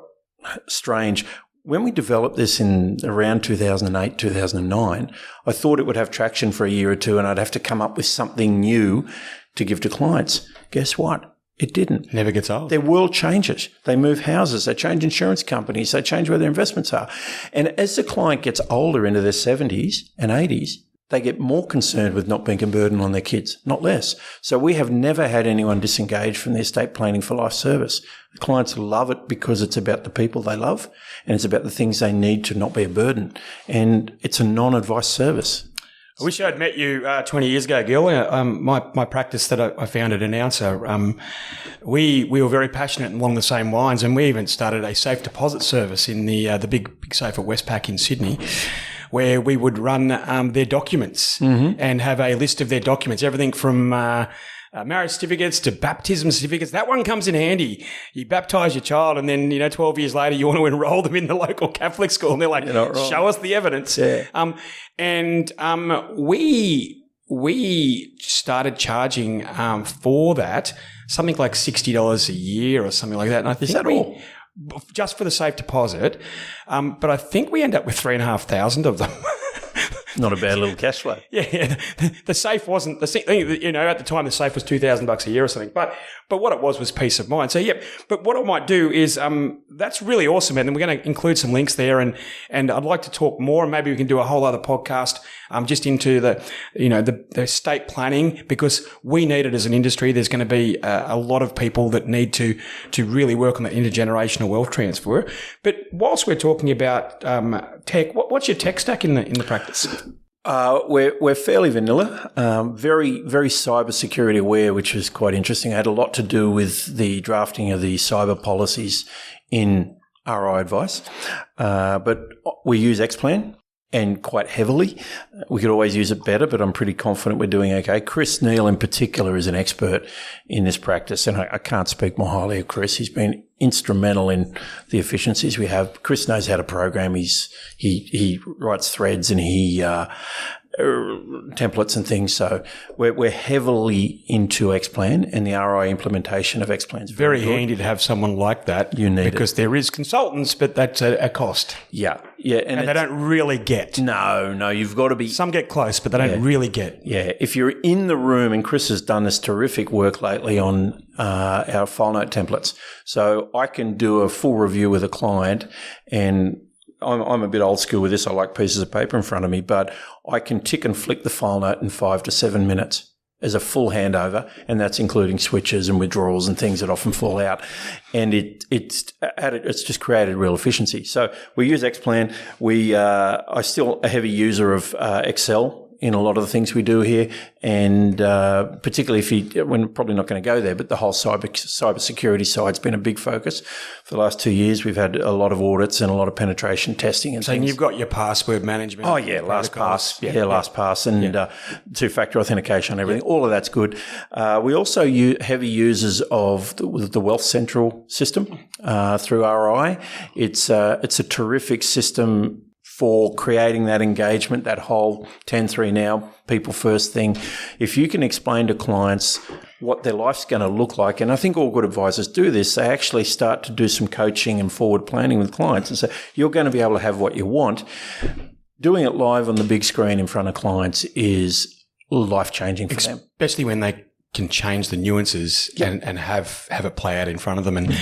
strange. When we developed this in around 2008, 2009, I thought it would have traction for a year or two and I'd have to come up with something new to give to clients. Guess what? It didn't. Never gets old. Their world changes. They move houses. They change insurance companies. They change where their investments are. And as the client gets older into their 70s and 80s, they get more concerned with not being a burden on their kids, not less. So we have never had anyone disengaged from the estate planning for life service. The clients love it because it's about the people they love and it's about the things they need to not be a burden. And it's a non-advice service. I wish I'd met you 20 years ago, Gil. My practice that I founded in Announcer, we were very passionate along the same lines, and we even started a safe deposit service in the big safe at Westpac in Sydney, where we would run their documents and have a list of their documents, everything from marriage certificates to baptism certificates. That one comes in handy. You baptise your child and then, 12 years later, you want to enroll them in the local Catholic school and they're like, show us the evidence. Yeah. We started charging for that something like $60 a year or something like that. And I think Is that all? just for the safe deposit. But I think we end up with 3,500 of them. Not a bad little cash flow. Yeah, the safe wasn't the thing. At the time the safe was $2,000 a year or something. But what it was peace of mind. So yeah. But what I might do is that's really awesome, and we're going to include some links there, and I'd like to talk more, and maybe we can do a whole other podcast just into the estate planning, because we need it as an industry. There's going to be a lot of people that need to really work on that intergenerational wealth transfer. But whilst we're talking about tech, what's your tech stack in the practice? We're fairly vanilla, very, very cybersecurity aware, which was quite interesting. It had a lot to do with the drafting of the cyber policies in RI advice. But we use Xplan, and quite heavily. We could always use it better, but I'm pretty confident we're doing okay. Chris Neal in particular is an expert in this practice, and I can't speak more highly of Chris. He's been instrumental in the efficiencies we have. Chris knows how to program. He writes threads, and he templates and things. So we're heavily into Xplan, and the RI implementation of Xplan is very handy to have someone like that. You need because there is consultants, but that's a cost. Yeah, and they don't really get. No, you've got to be. Some get close, but they don't really get. Yeah, if you're in the room, and Chris has done this terrific work lately on our file note templates, so I can do a full review with a client, and I'm a bit old school with this. I like pieces of paper in front of me, but I can tick and flick the file note in 5 to 7 minutes as a full handover, and that's including switches and withdrawals and things that often fall out. And it's just created real efficiency. So we use Xplan. I'm still a heavy user of Excel in a lot of the things we do here, and particularly we're probably not going to go there, but the whole cyber security side's been a big focus for the last 2 years. We've had a lot of audits and a lot of penetration testing and things. So you've got your password management. Oh yeah, LastPass. LastPass and two-factor authentication and everything. All of that's good. We also heavy users of the Wealth Central system through RI. It's a terrific system for creating that engagement, that whole 10-3 now, people first thing. If you can explain to clients what their life's going to look like, and I think all good advisors do this, they actually start to do some coaching and forward planning with clients and say, you're going to be able to have what you want. Doing it live on the big screen in front of clients is life-changing for them. Especially when they can change the nuances and have it play out in front of them. And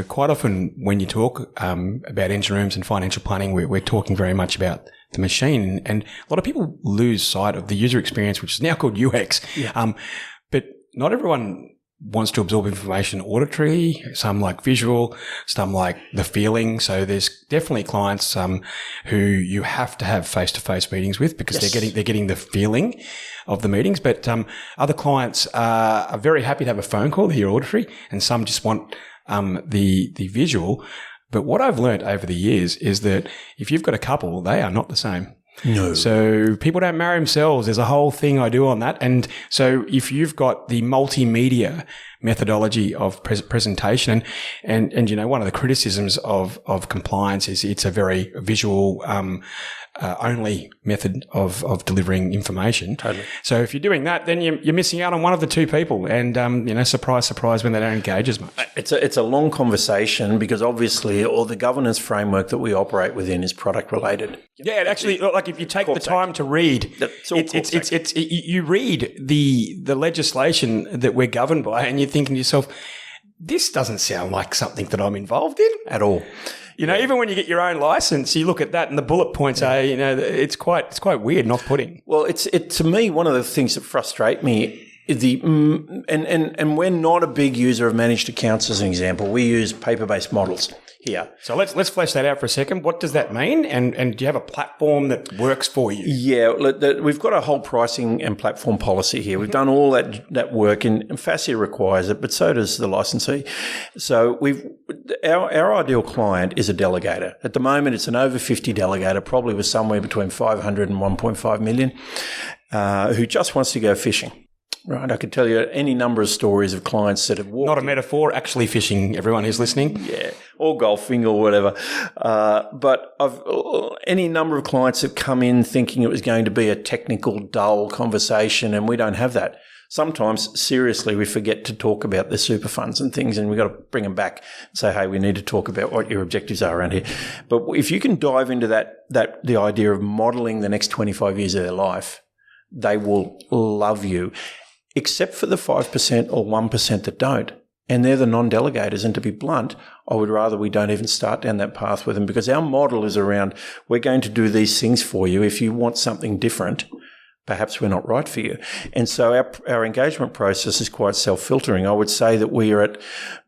quite often when you talk about engine rooms and financial planning, we're talking very much about the machine, and a lot of people lose sight of the user experience, which is now called UX. Yeah. But not everyone wants to absorb information auditory. Some like visual, some like the feeling. So there's definitely clients who you have to have face-to-face meetings with because they're getting the feeling of the meetings. But other clients are very happy to have a phone call, hear auditory, and some just want the visual. But what I've learned over the years is that if you've got a couple, they are not the same. No. So people don't marry themselves. There's a whole thing I do on that. And so if you've got the multimedia methodology of presentation, and one of the criticisms of compliance is it's a very visual only method of delivering information. Totally. So if you're doing that, then you're missing out on one of the two people, and surprise, surprise, when they don't engage as much. It's a long conversation because obviously all the governance framework that we operate within is product related. Yeah, actually, like if you take the time to read, you read the legislation that we're governed by, and you're thinking to yourself, this doesn't sound like something that I'm involved in at all. Even when you get your own license, you look at that and the bullet points are, it's quite weird, not putting. Well, to me, one of the things that frustrate me is and we're not a big user of managed accounts as an example. We use paper-based models here. So let's flesh that out for a second. What does that mean? And do you have a platform that works for you? Yeah, we've got a whole pricing and platform policy here. We've done all that work, and FASIA requires it, but so does the licensee. So our ideal client is a delegator. At the moment, it's an over 50 delegator, probably with somewhere between 500 and 1.5 million, who just wants to go fishing. Right, I could tell you any number of stories of clients that have walked. Not a metaphor, actually fishing, everyone who's listening. Yeah, or golfing or whatever. But I've any number of clients that come in thinking it was going to be a technical, dull conversation, and we don't have that. Sometimes, seriously, we forget to talk about the super funds and things, and we've got to bring them back and say, hey, we need to talk about what your objectives are around here. But if you can dive into the idea of modelling the next 25 years of their life, they will love you, except for the 5% or 1% that don't. And they're the non-delegators. And to be blunt, I would rather we don't even start down that path with them, because our model is around, we're going to do these things for you. If you want something different, perhaps we're not right for you. And so our engagement process is quite self-filtering. I would say that we are at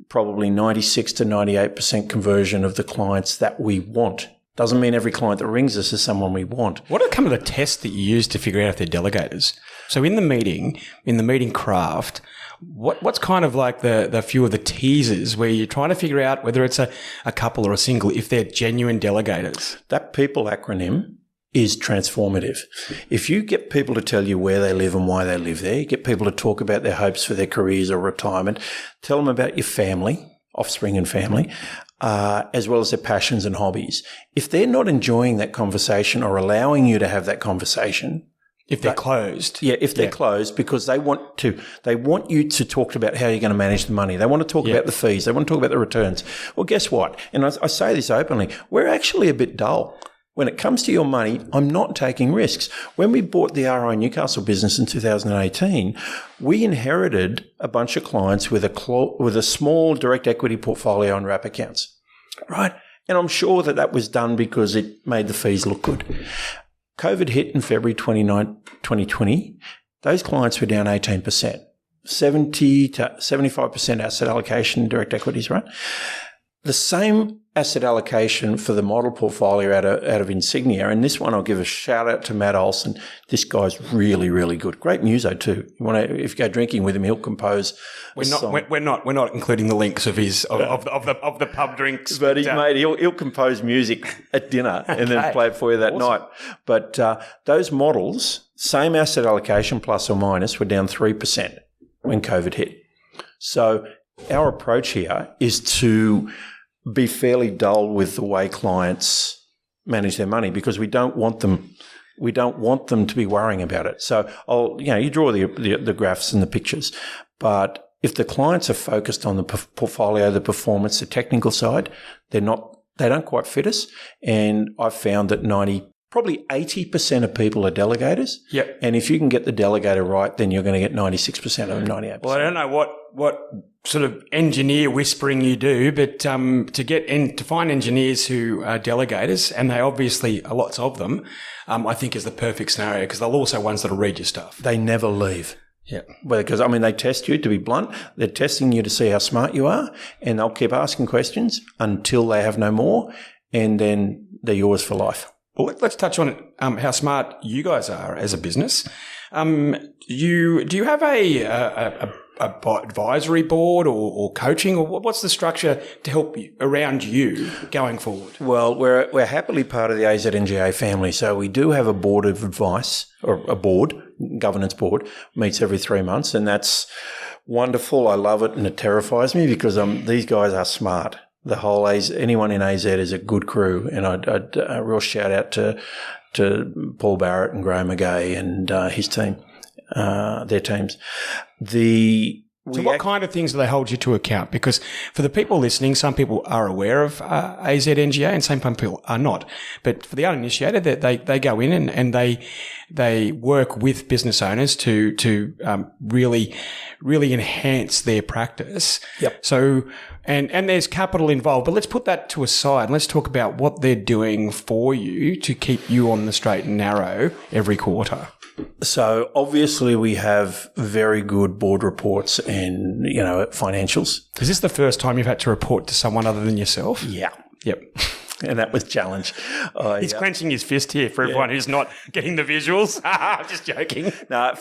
probably 96 to 98% conversion of the clients that we want. Doesn't mean every client that rings us is someone we want. What are some of the tests that you use to figure out if they're delegators? So in the meeting craft, what's kind of like the few of the teasers where you're trying to figure out whether it's a couple or a single, if they're genuine delegators? That PEOPLE acronym is transformative. If you get people to tell you where they live and why they live there, you get people to talk about their hopes for their careers or retirement, tell them about your family, offspring and family, as well as their passions and hobbies. If they're not enjoying that conversation or allowing you to have that conversation, if they're closed. Yeah, if they're closed, because they want you to talk about how you're going to manage the money. They want to talk about the fees. They want to talk about the returns. Well, guess what? And I say this openly, we're actually a bit dull. When it comes to your money, I'm not taking risks. When we bought the RI Newcastle business in 2018, we inherited a bunch of clients with a small direct equity portfolio on wrap accounts, right? And I'm sure that was done because it made the fees look good. COVID hit in February 2020. Those clients were down 18%, 70 to 75% asset allocation in direct equities, right? The same asset allocation for the model portfolio out of Insignia. And this one, I'll give a shout out to Matt Olson. This guy's really, really good. Great muso too. If you go drinking with him, he'll compose. We're not including the links of his of the pub drinks. But he'll compose music at dinner and then play it for you that night. But those models, same asset allocation plus or minus, were down 3% when COVID hit. So our approach here is to be fairly dull with the way clients manage their money, because we don't want them to be worrying about it. So you draw the graphs and the pictures, but if the clients are focused on the portfolio, the performance, the technical side, they don't quite fit us. And I've found that probably 80% of people are delegators. Yep. And if you can get the delegator right, then you're going to get 96% of them, 98%. Well, I don't know what sort of engineer whispering you do, but to find engineers who are delegators, and they obviously are lots of them, I think is the perfect scenario, because they're also ones that'll read your stuff. They never leave. Yeah. Well, because, they test you, to be blunt. They're testing you to see how smart you are, and they'll keep asking questions until they have no more, and then they're yours for life. Well, let's touch on how smart you guys are as a business. Do you have a advisory board or coaching, or what's the structure to help around you going forward? Well, we're happily part of the AZNGA family, so we do have a board of advice, or a governance board, meets every 3 months, and that's wonderful. I love it, and it terrifies me because these guys are smart. The whole anyone in AZ is a good crew, and I'd a real shout out to Paul Barrett and Graham McGay and his team, their teams. So what kind of things do they hold you to account? Because for the people listening, some people are aware of AZNGA and some people are not. But for the uninitiated, they go in and they work with business owners to really enhance their practice. Yep. So and there's capital involved, but let's put that to a side and let's talk about what they're doing for you to keep you on the straight and narrow every quarter. So obviously we have very good board reports and, financials. Is this the first time you've had to report to someone other than yourself? Yeah. Yep. And that was a challenge. He's clenching his fist here for everyone who's not getting the visuals. I'm just joking. No,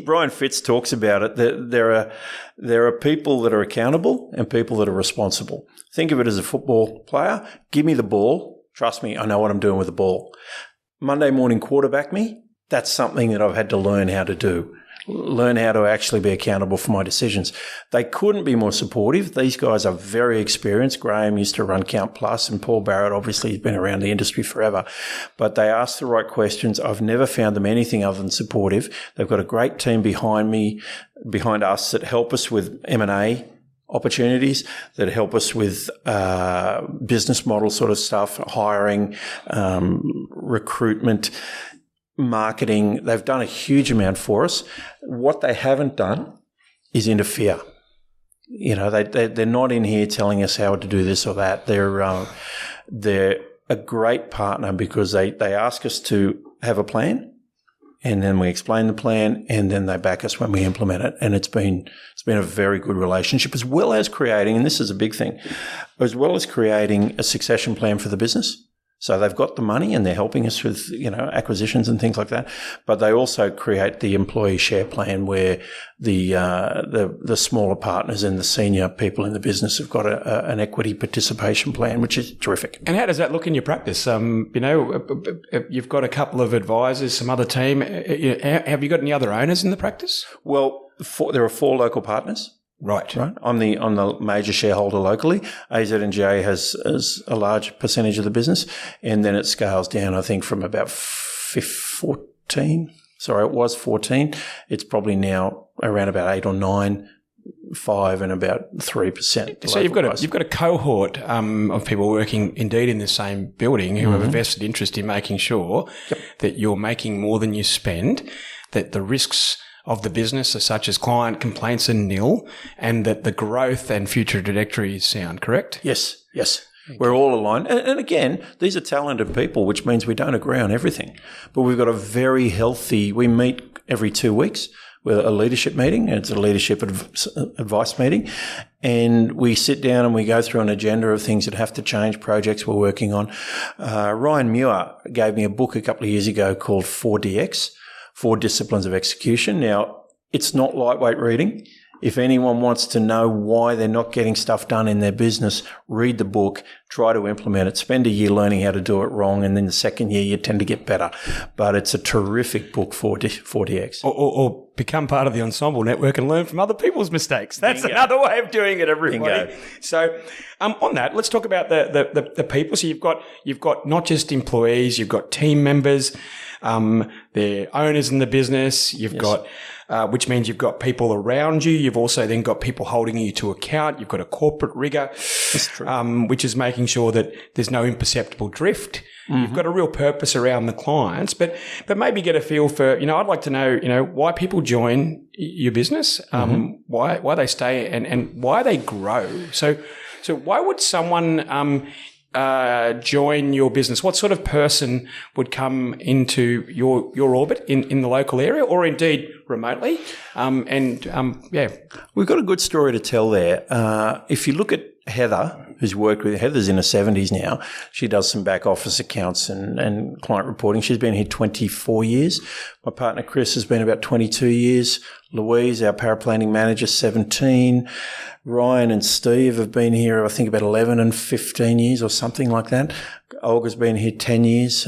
Brian Fitz talks about it. There are people that are accountable and people that are responsible. Think of it as a football player. Give me the ball. Trust me, I know what I'm doing with the ball. Monday morning quarterback me. That's something that I've had to learn how to do. learn how to actually be accountable for my decisions. They couldn't be more supportive. These guys are very experienced. Graham used to run Count Plus, and Paul Barrett obviously has been around the industry forever. But they ask the right questions. I've never found them anything other than supportive. They've got a great team behind us that help us with M&A opportunities, that help us with business model sort of stuff, hiring, recruitment, marketing. They've done a huge amount for us. What they haven't done is interfere. You know, they're not in here telling us how to do this or that. They're a great partner because they ask us to have a plan, and then we explain the plan, and then they back us when we implement it. And it's been a very good relationship, as well as creating, and this is a big thing, as well as creating a succession plan for the business. So they've got the money and they're helping us with, you know, acquisitions and things like that. But they also create the employee share plan where the smaller partners and the senior people in the business have got an equity participation plan, which is terrific. And how does that look in your practice? You know, you've got a couple of advisors, some other team. Have you got any other owners in the practice? Well, there are 4 local partners. Right. I'm the major shareholder locally. AZ&J has a large percentage of the business, and then it scales down, I think, from about 14. Sorry, it was 14. It's probably now around about 8 or 9, 5 and about 3%. So you've got a cohort of people working indeed in the same building who have a vested interest in making sure that you're making more than you spend, that the risks of the business are such as client complaints are nil, and that the growth and future trajectory is sound, correct? Yes. We're all aligned. And again, these are talented people, which means we don't agree on everything. But we've got a very healthy, we meet every 2 weeks with a leadership meeting. It's a leadership advice meeting. And we sit down and we go through an agenda of things that have to change, projects we're working on. Ryan Muir gave me a book a couple of years ago called 4DX. 4 Disciplines of Execution. Now, it's not lightweight reading. If anyone wants to know why they're not getting stuff done in their business, read the book, try to implement it, spend a year learning how to do it wrong, and then the second year you tend to get better. But it's a terrific book for 4DX. Or become part of the ensemble network and learn from other people's mistakes. That's another way of doing it, everybody. Bingo. So on that, let's talk about the people. So you've got not just employees, you've got team members, they're owners in the business. You've got, which means you've got people around you. You've also then got people holding you to account. You've got a corporate rigor, That's true. Which is making sure that there's no imperceptible drift. You've got a real purpose around the clients, but maybe get a feel for, I'd like to know, why people join your business, why they stay and why they grow. So why would someone, join your business? What sort of person would come into your orbit in the local area or indeed remotely? We've got a good story to tell there. If you look at Heather, Heather's in her 70s now. She does some back office accounts and client reporting. She's been here 24 years. My partner Chris has been about 22 years. Louise, our paraplanning manager, 17. Ryan and Steve have been here, I think, about 11 and 15 years or something like that. Olga's been here 10 years.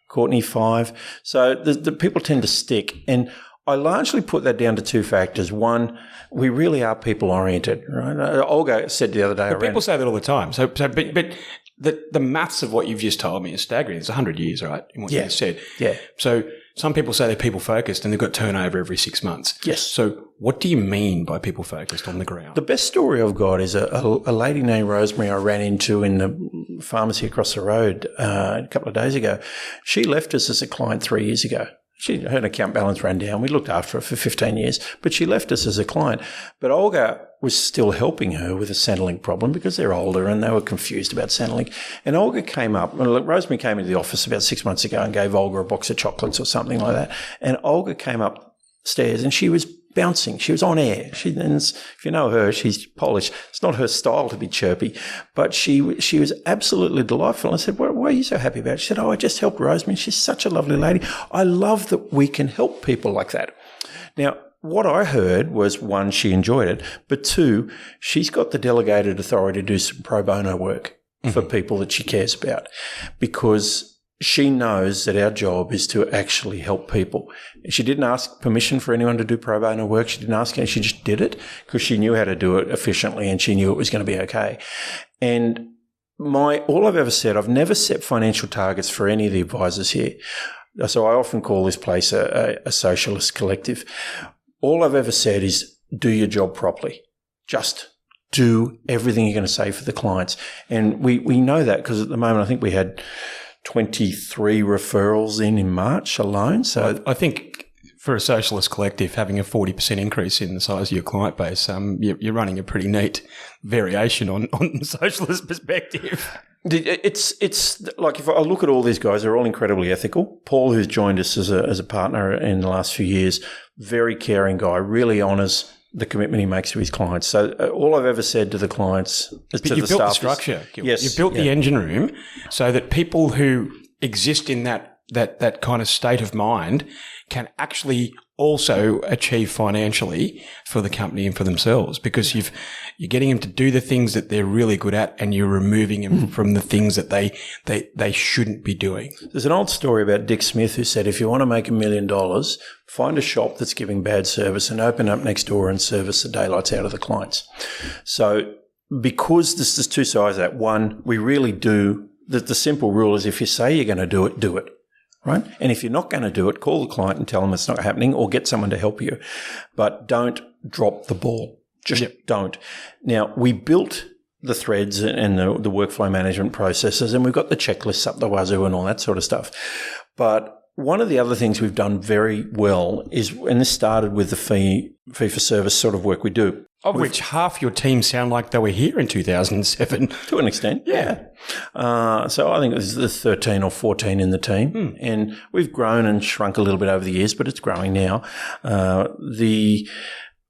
Courtney, 5. So the people tend to stick. And I largely put that down to 2 factors. One, we really are people-oriented, right? Olga said the other day... But people say that all the time. But the maths of what you've just told me is staggering. It's 100 years, right, in what you just said. Yeah. So some people say they're people-focused and they've got turnover every 6 months. Yes. So what do you mean by people-focused on the ground? The best story I've got is a lady named Rosemary I ran into in the pharmacy across the road a couple of days ago. She left us as a client 3 years ago. Her account balance ran down. We looked after her for 15 years, but she left us as a client. But Olga was still helping her with a Centrelink problem because they're older and they were confused about Centrelink. And Olga came up, Rosemary came into the office about 6 months ago and gave Olga a box of chocolates or something like that. And Olga came upstairs and she was bouncing. She was on air. If you know her, she's Polish. It's not her style to be chirpy, but she was absolutely delightful. I said, what are you so happy about? She said, I just helped Rosemary. She's such a lovely lady. I love that we can help people like that. Now, what I heard was, 1, she enjoyed it, but 2, she's got the delegated authority to do some pro bono work for people that she cares about, because she knows that our job is to actually help people. She didn't ask permission for anyone to do pro bono work. She didn't ask any. She just did it because she knew how to do it efficiently and she knew it was going to be okay. And all I've ever said, I've never set financial targets for any of the advisors here. So I often call this place a socialist collective. All I've ever said is do your job properly. Just do everything you're going to say for the clients. And we know that because at the moment I think we had 23 referrals in March alone. So I think for a socialist collective, having a 40% increase in the size of your client base, you're running a pretty neat variation on the socialist perspective. It's like if I look at all these guys, they're all incredibly ethical. Paul, who's joined us as a partner in the last few years, very caring guy, really honours the commitment he makes to his clients. So all I've ever said to the clients, but you've built the structure. You've built the engine room so that people who exist in that kind of state of mind can actually also achieve financially for the company and for themselves, because you're getting them to do the things that they're really good at and you're removing them from the things that they shouldn't be doing. There's an old story about Dick Smith who said, if you want to make $1 million, find a shop that's giving bad service and open up next door and service the daylights out of the clients. So because there's two sides of that. One, we really do, the simple rule is if you say you're going to do it, do it. Right? And if you're not going to do it, call the client and tell them it's not happening or get someone to help you. But don't drop the ball. Just don't. Now, we built the threads and the workflow management processes, and we've got the checklists up the wazoo and all that sort of stuff. But one of the other things we've done very well is, and this started with the fee for service sort of work we do. Of which half your team sound like they were here in 2007. To an extent, yeah. So I think there's 13 or 14 in the team. And we've grown and shrunk a little bit over the years, but it's growing now.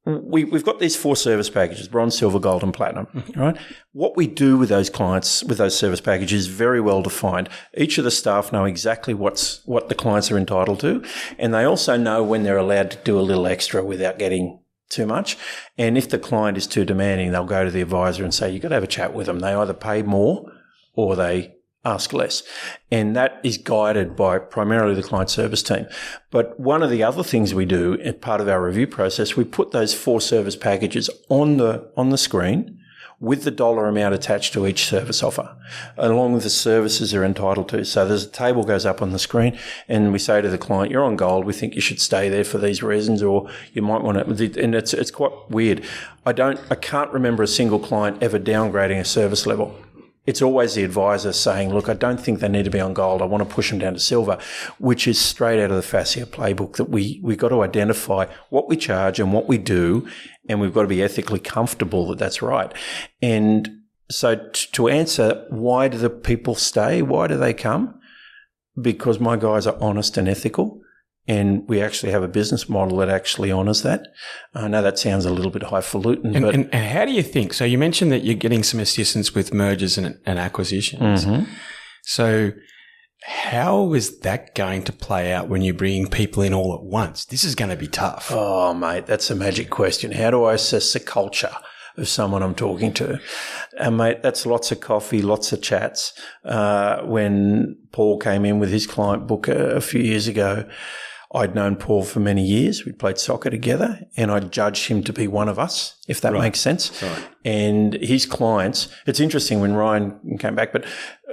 We've got these 4 service packages, bronze, silver, gold and platinum, right? What we do with those clients, with those service packages is very well defined. Each of the staff know exactly what the clients are entitled to, and they also know when they're allowed to do a little extra without getting too much. And if the client is too demanding, they'll go to the advisor and say, you've got to have a chat with them. They either pay more or they ask less. And that is guided by primarily the client service team. But one of the other things we do as part of our review process, we put those 4 service packages on the screen with the dollar amount attached to each service offer, along with the services they're entitled to. So there's a table goes up on the screen and we say to the client, you're on gold. We think you should stay there for these reasons, or you might want to, and it's quite weird. I can't remember a single client ever downgrading a service level. It's always the advisor saying, look, I don't think they need to be on gold. I want to push them down to silver, which is straight out of the Fascia playbook, that we've got to identify what we charge and what we do, and we've got to be ethically comfortable that that's right. And so to answer, why do the people stay? Why do they come? Because my guys are honest and ethical. And we actually have a business model that actually honours that. I know that sounds a little bit highfalutin. And how do you think? So you mentioned that you're getting some assistance with mergers and acquisitions. Mm-hmm. So how is that going to play out when you're bringing people in all at once? This is going to be tough. Oh, mate, that's a magic question. How do I assess the culture of someone I'm talking to? And mate, that's lots of coffee, lots of chats. When Paul came in with his client book a few years ago, I'd known Paul for many years. We'd played soccer together, and I judged him to be one of us, if that makes sense. Right. And his clients, it's interesting when Ryan came back, but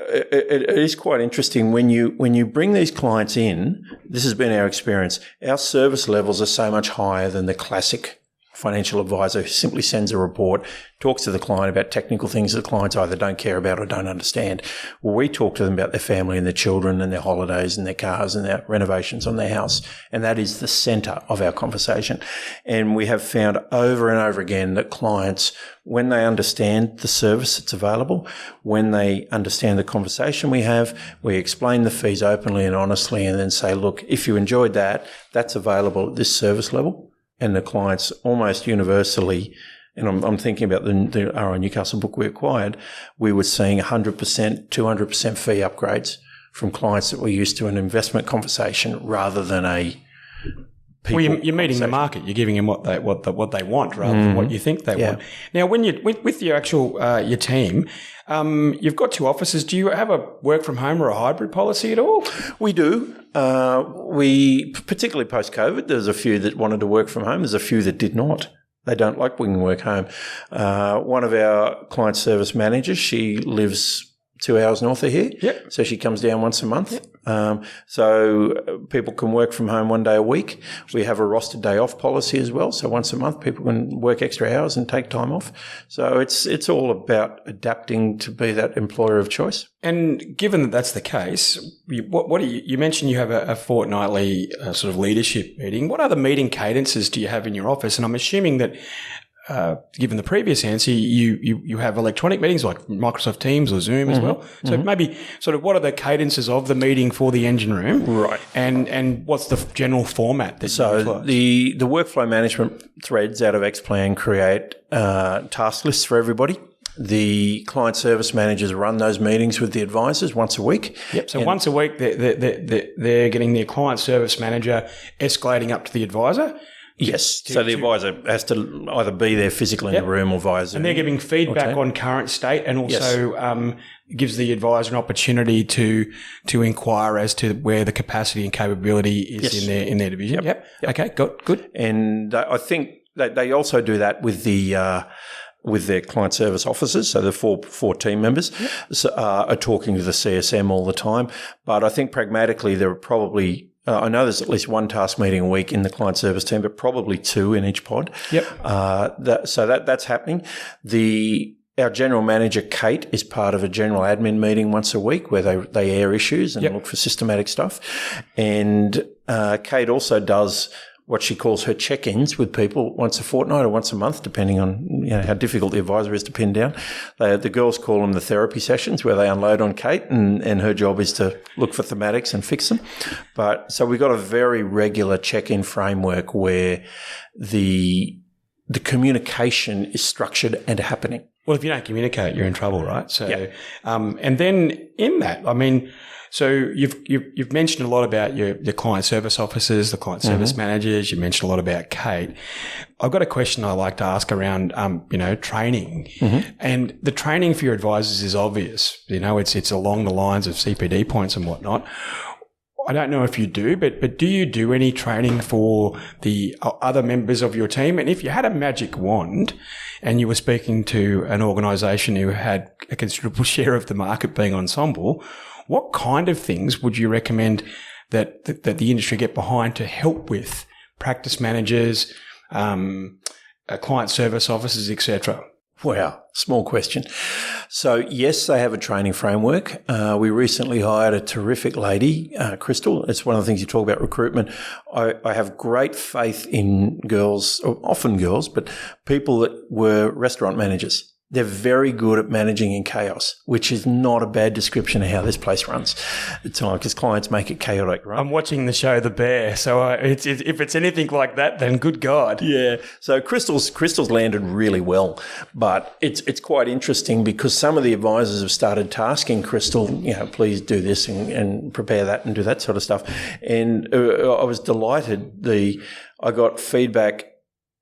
it is quite interesting when you bring these clients in. This has been our experience. Our service levels are so much higher than the classic financial advisor who simply sends a report, talks to the client about technical things that the clients either don't care about or don't understand. Well, we talk to them about their family and their children and their holidays and their cars and their renovations on their house. And that is the centre of our conversation. And we have found over and over again that clients, when they understand the service that's available, when they understand the conversation we have, we explain the fees openly and honestly, and then say, look, if you enjoyed that, that's available at this service level. And the clients almost universally, and I'm thinking about the RI Newcastle book we acquired, we were seeing 100%, 200% fee upgrades from clients that were used to an investment conversation rather than a people. Well, you're meeting the market. You're giving them what they want rather than what you think they want. Now, when you with your actual your team, you've got 2 offices. Do you have a work from home or a hybrid policy at all? We do. We particularly post COVID, there's a few that wanted to work from home. There's a few that did not. They don't like we can work home. One of our client service managers, she lives 2 hours north of here. Yep. So she comes down once a month. So people can work from home 1 day a week. We have a rostered day off policy as well. So once a month, people can work extra hours and take time off. So it's all about adapting to be that employer of choice. And given that that's the case, what do you mentioned you have a fortnightly sort of leadership meeting. What other meeting cadences do you have in your office? And I'm assuming that given the previous answer, you have electronic meetings like Microsoft Teams or Zoom as well. So maybe sort of what are the cadences of the meeting for the engine room? Right. And what's the general format that you utilize? The workflow management threads out of Xplan create task lists for everybody. The client service managers run those meetings with the advisors once a week. Yep. So once a week, they're getting their client service manager escalating up to the advisor. Yes. So the advisor has to either be there physically in the room or via Zoom. And they're giving feedback on current state and also gives the advisor an opportunity to inquire as to where the capacity and capability is in their division. Yep. Okay, good. And I think that they also do that with with their client service officers. So the four team members are talking to the CSM all the time. But I think pragmatically there are probably I know there's at least 1 task meeting a week in the client service team, but probably 2 in each pod. Yep. So that's happening. Our general manager, Kate, is part of a general admin meeting once a week where they air issues and look for systematic stuff. And Kate also does what she calls her check-ins with people once a fortnight or once a month, depending on how difficult the advisor is to pin down. The girls call them the therapy sessions where they unload on Kate and her job is to look for thematics and fix them. But so we've got a very regular check-in framework where the communication is structured and happening. Well, if you don't communicate, you're in trouble, right? So, and then in that, I mean, so you've mentioned a lot about your client service officers, the client service managers. You mentioned a lot about Kate. I've got a question I like to ask around, training, and the training for your advisors is obvious. It's along the lines of CPD points and whatnot. I don't know if you do, but do you do any training for the other members of your team? And if you had a magic wand and you were speaking to an organisation who had a considerable share of the market being ensemble, what kind of things would you recommend that the industry get behind to help with practice managers, client service officers, etc.? Wow, small question. So yes, they have a training framework. We recently hired a terrific lady, Crystal. It's one of the things you talk about recruitment. I have great faith in girls, or often girls, but people that were restaurant managers. They're very good at managing in chaos, which is not a bad description of how this place runs at times because clients make it chaotic, right? I'm watching the show The Bear, so if it's anything like that, then good God. Yeah. So Crystal's landed really well, but it's quite interesting because some of the advisors have started tasking Crystal, please do this and prepare that and do that sort of stuff. And I was delighted. I got feedback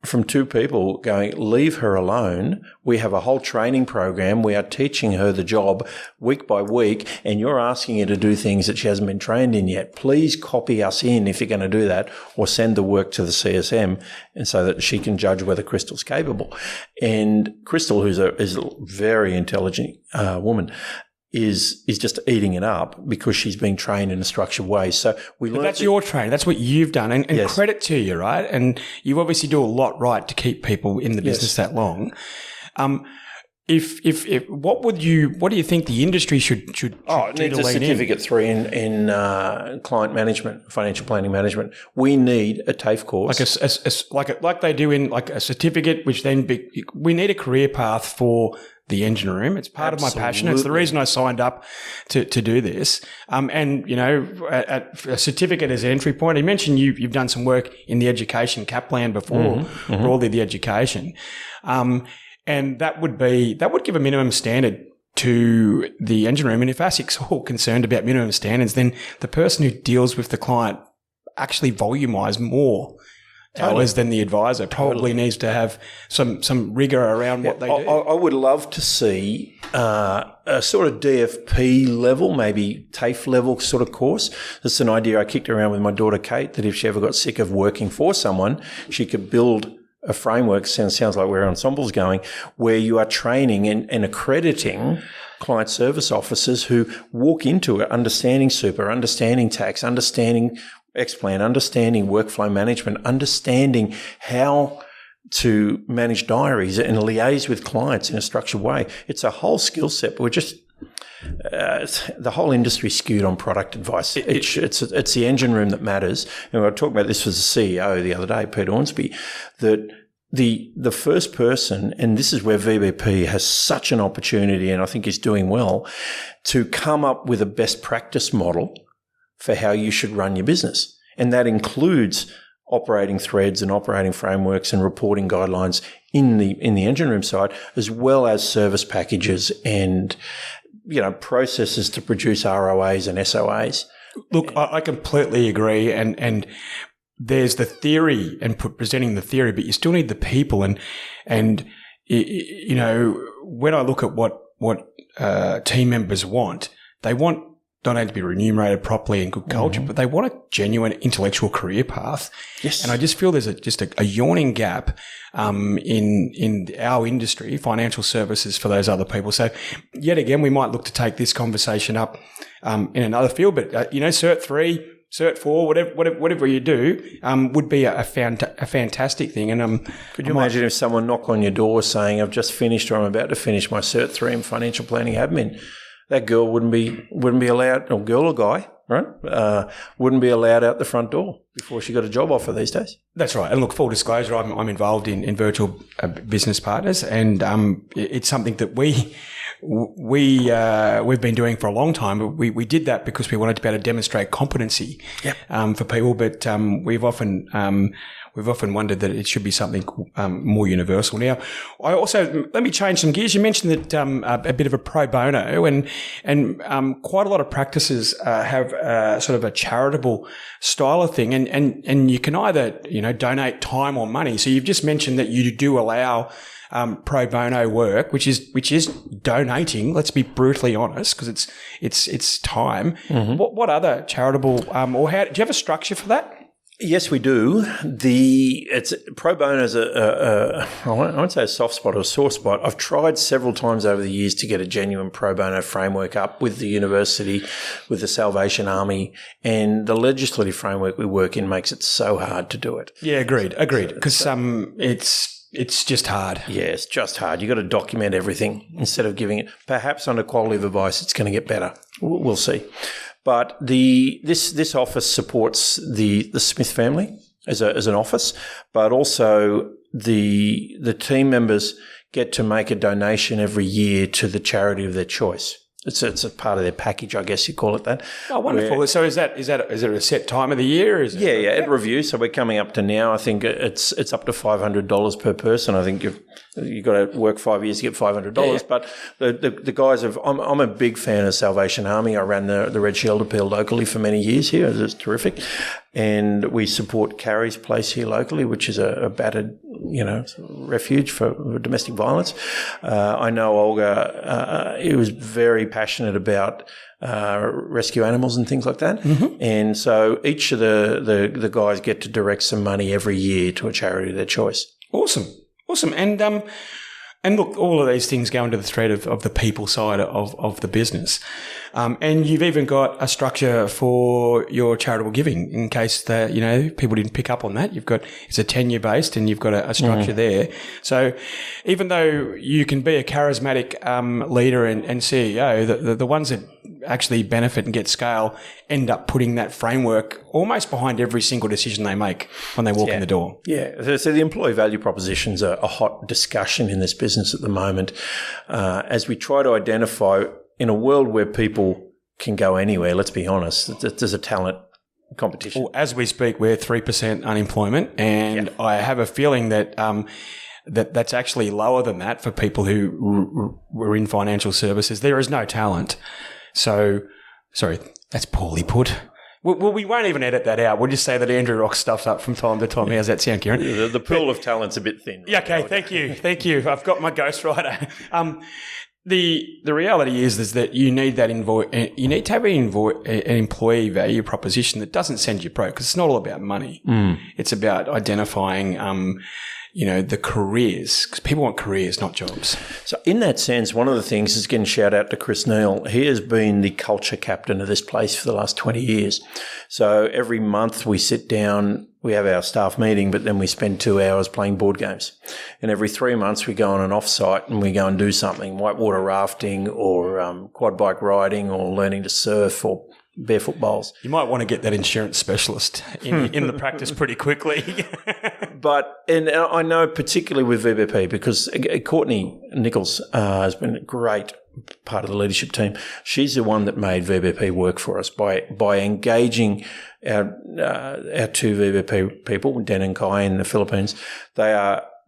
from 2 people going, leave her alone. We have a whole training program. We are teaching her the job week by week, and you're asking her to do things that she hasn't been trained in yet. Please copy us in if you're going to do that, or send the work to the CSM, and so that she can judge whether Crystal's capable. And Crystal, is a very intelligent woman, is just eating it up because she's being trained in a structured way. So that's your training. That's what you've done. And yes. Credit to you, right? And you obviously do a lot right to keep people in the business that long. What do you think the industry should it needs a certificate 3 in client management, financial planning management. We need a TAFE course, like they do in like a certificate, which then we need a career path for the engine room. It's part of my passion. It's the reason I signed up to do this. A certificate as an entry point. You mentioned you've done some work in the education Kaplan before, broadly the education. And that would give a minimum standard to the engine room. And if ASIC's all concerned about minimum standards, then the person who deals with the client actually volumise more hours than the advisor. Probably needs to have some rigour around what they do. I would love to see a sort of DFP level, maybe TAFE level sort of course. That's an idea I kicked around with my daughter Kate, that if she ever got sick of working for someone, she could build a framework, sounds like where Ensemble's going, where you are training and accrediting client service officers who walk into it understanding super, understanding tax, understanding X-Plan, understanding workflow management, understanding how to manage diaries and liaise with clients in a structured way. It's a whole skill set, but we're just the whole industry skewed on product advice. It's the engine room that matters. And I was talking about this with the CEO the other day, Peter Hornsby, that the first person, and this is where VBP has such an opportunity, and I think is doing well, to come up with a best practice model for how you should run your business. And that includes operating threads and operating frameworks and reporting guidelines in the engine room side, as well as service packages and, processes to produce ROAs and SOAs. Look, I completely agree. And there's the theory and presenting the theory, but you still need the people. And when I look at what team members want, they want not only to be remunerated properly and good culture, but they want a genuine intellectual career path. Yes. And I just feel there's a yawning gap in our industry, financial services, for those other people. So yet again, we might look to take this conversation up in another field, but Cert 3, Cert 4, whatever you do, would be a fantastic thing. And could you imagine if someone knocked on your door saying, "I've just finished, or I'm about to finish my Cert 3 in financial planning admin"? That girl wouldn't be allowed, or girl or guy, right? Wouldn't be allowed out the front door before she got a job offer these days. That's right. And look, full disclosure, I'm involved in virtual business partners, and it's something that we've been doing for a long time. But we did that because we wanted to be able to demonstrate competency for people. But we've often wondered that it should be something more universal. Now, let me change some gears. You mentioned that a bit of a pro bono, and quite a lot of practices have sort of a charitable style of thing, and you can either donate time or money. So you've just mentioned that you do allow pro bono work, which is donating. Let's be brutally honest, because it's time. Mm-hmm. What other charitable do you have a structure for that? Yes, we do. It's pro bono is I won't say a soft spot or a sore spot. I've tried several times over the years to get a genuine pro bono framework up with the university, with the Salvation Army, and the legislative framework we work in makes it so hard to do it. Yeah, agreed. Because it's just hard. Yeah, it's just hard. You've got to document everything instead of giving it. Perhaps under quality of advice, it's going to get better. We'll see. But this office supports the Smith family as an office, but also the team members get to make a donation every year to the charity of their choice. It's a part of their package, I guess you call it that. Oh, wonderful! So is it a set time of the year? Or is it it reviews. So we're coming up to now. I think it's up to $500 per person. I think you've got to work 5 years to get $500. Yeah. But the guys I'm a big fan of Salvation Army. I ran the Red Shield Appeal locally for many years here. It's terrific, and we support Carrie's Place here locally, which is a battered refuge for domestic violence. I know Olga he was very passionate about rescue animals and things like that. Mm-hmm. And so each of the guys get to direct some money every year to a charity of their choice. Awesome. And look, all of these things go into the thread of the people side of the business. And you've even got a structure for your charitable giving in case that, people didn't pick up on that. It's a tenure based and you've got a structure there. So even though you can be a charismatic leader and CEO, the ones that actually benefit and get scale end up putting that framework almost behind every single decision they make when they walk in the door. Yeah. So the employee value propositions are a hot discussion in this business at the moment as we try to identify, in a world where people can go anywhere, let's be honest, there's a talent competition. Well, as we speak, we're 3% unemployment, and I have a feeling that that's actually lower than that for people who were in financial services. There is no talent. So, sorry, that's poorly put. Well, we won't even edit that out. We'll just say that Andrew Rock stuffs up from time to time. How's that sound, Kieran? The pool of talent's a bit thin. Yeah, okay, thank you. I've got my ghostwriter. The reality is that you need that you need to have an employee value proposition that doesn't send you broke, because it's not all about money. It's about identifying the careers, because people want careers, not jobs. So in that sense, one of the things is, again, shout out to Chris Neal. He has been the culture captain of this place for the last 20 years. So every month we sit down, we have our staff meeting, but then we spend 2 hours playing board games. And every 3 months we go on an off-site and we go and do something, whitewater rafting or quad bike riding or learning to surf or barefoot bowls. You might want to get that insurance specialist in the practice pretty quickly. And I know particularly with VBP, because Courtney Nichols has been a great part of the leadership team. She's the one that made VBP work for us by engaging our two VBP people, Den and Kai in the Philippines.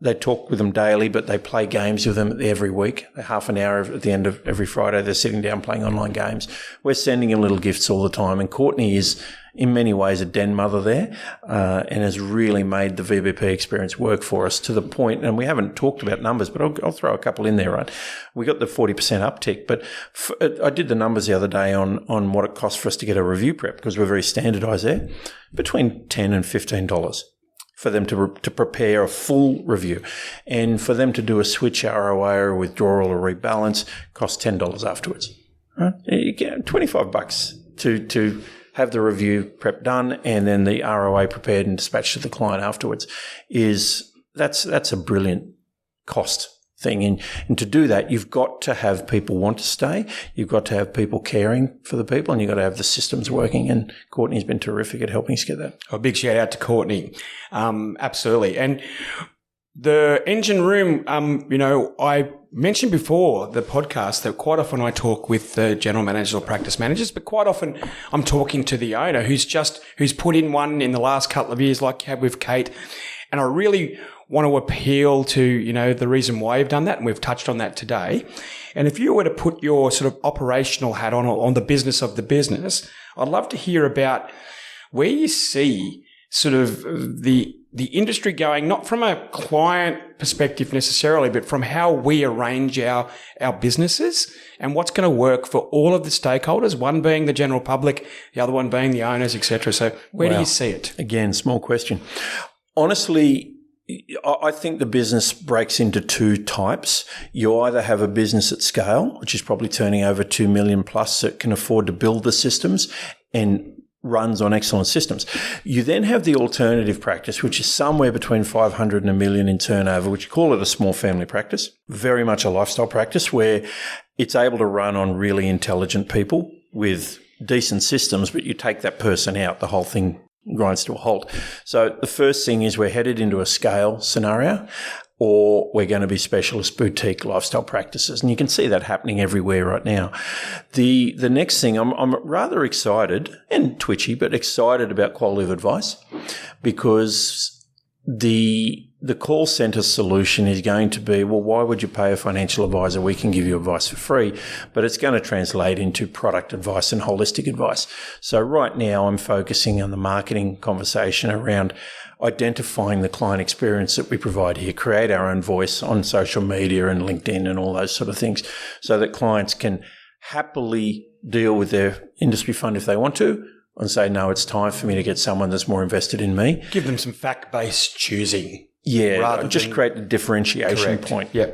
They talk with them daily, but they play games with them every week. Half an hour at the end of every Friday, they're sitting down playing online games. We're sending them little gifts all the time. And Courtney is, in many ways, a den mother there, and has really made the VBP experience work for us to the point, and we haven't talked about numbers, but I'll throw a couple in there, right? We got the 40% uptick, but I did the numbers the other day on what it costs for us to get a review prep, because we're very standardised there, between $10 and $15. For them to prepare a full review, and for them to do a switch ROA or withdrawal or rebalance costs $10 afterwards. Right? You get $25 to have the review prep done, and then the ROA prepared and dispatched to the client afterwards. That's a brilliant cost thing. And to do that, you've got to have people want to stay. You've got to have people caring for the people, and you've got to have the systems working. And Courtney's been terrific at helping us get that. A big shout out to Courtney. Absolutely. And the engine room, I mentioned before the podcast that quite often I talk with the general managers or practice managers, but quite often I'm talking to the owner who's put in one in the last couple of years, like you had with Kate. And I really want to appeal to, the reason why you've done that. And we've touched on that today. And if you were to put your sort of operational hat on the business of the business, I'd love to hear about where you see sort of the industry going, not from a client perspective necessarily, but from how we arrange our businesses and what's going to work for all of the stakeholders, one being the general public, the other one being the owners, etc. So where do you see it? Again, small question. Honestly, I think the business breaks into two types. You either have a business at scale, which is probably turning over 2 million plus, that can afford to build the systems and runs on excellent systems. You then have the alternative practice, which is somewhere between 500 and a million in turnover, which you call it a small family practice, very much a lifestyle practice where it's able to run on really intelligent people with decent systems, but you take that person out, the whole thing grinds to a halt. So the first thing is we're headed into a scale scenario, or we're going to be specialist boutique lifestyle practices. And you can see that happening everywhere right now. The next thing, I'm rather excited and twitchy, but excited about quality of advice, because the call center solution is going to be, well, why would you pay a financial advisor? We can give you advice for free, but it's going to translate into product advice and holistic advice. So right now I'm focusing on the marketing conversation around identifying the client experience that we provide here, create our own voice on social media and LinkedIn and all those sort of things, so that clients can happily deal with their industry fund if they want to, and say, no, it's time for me to get someone that's more invested in me. Give them some fact-based choosing. Yeah, just create a differentiation point. Yeah.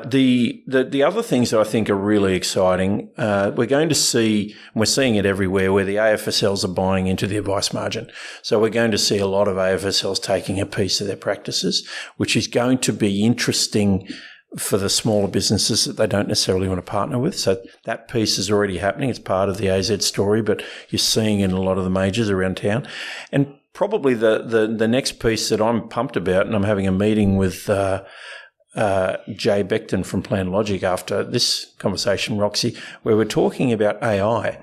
The other things that I think are really exciting, we're going to see, and we're seeing it everywhere, where the AFSLs are buying into the advice margin. So we're going to see a lot of AFSLs taking a piece of their practices, which is going to be interesting for the smaller businesses that they don't necessarily want to partner with. So that piece is already happening. It's part of the AZ story, but you're seeing it in a lot of the majors around town. And probably the next piece that I'm pumped about, and I'm having a meeting with Jay Beckton from Plan Logic after this conversation, Roxy, where we're talking about AI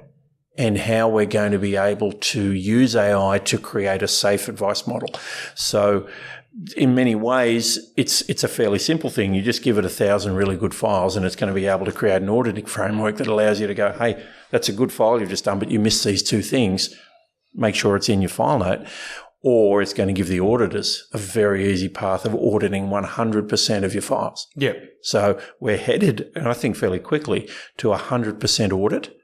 and how we're going to be able to use AI to create a safe advice model. So in many ways, it's a fairly simple thing. You just give it 1,000 really good files, and it's going to be able to create an auditing framework that allows you to go, hey, that's a good file you've just done, but you missed these two things. make sure it's in your file note, or it's going to give the auditors a very easy path of auditing 100% of your files. Yeah. So we're headed, and I think fairly quickly, to 100% audit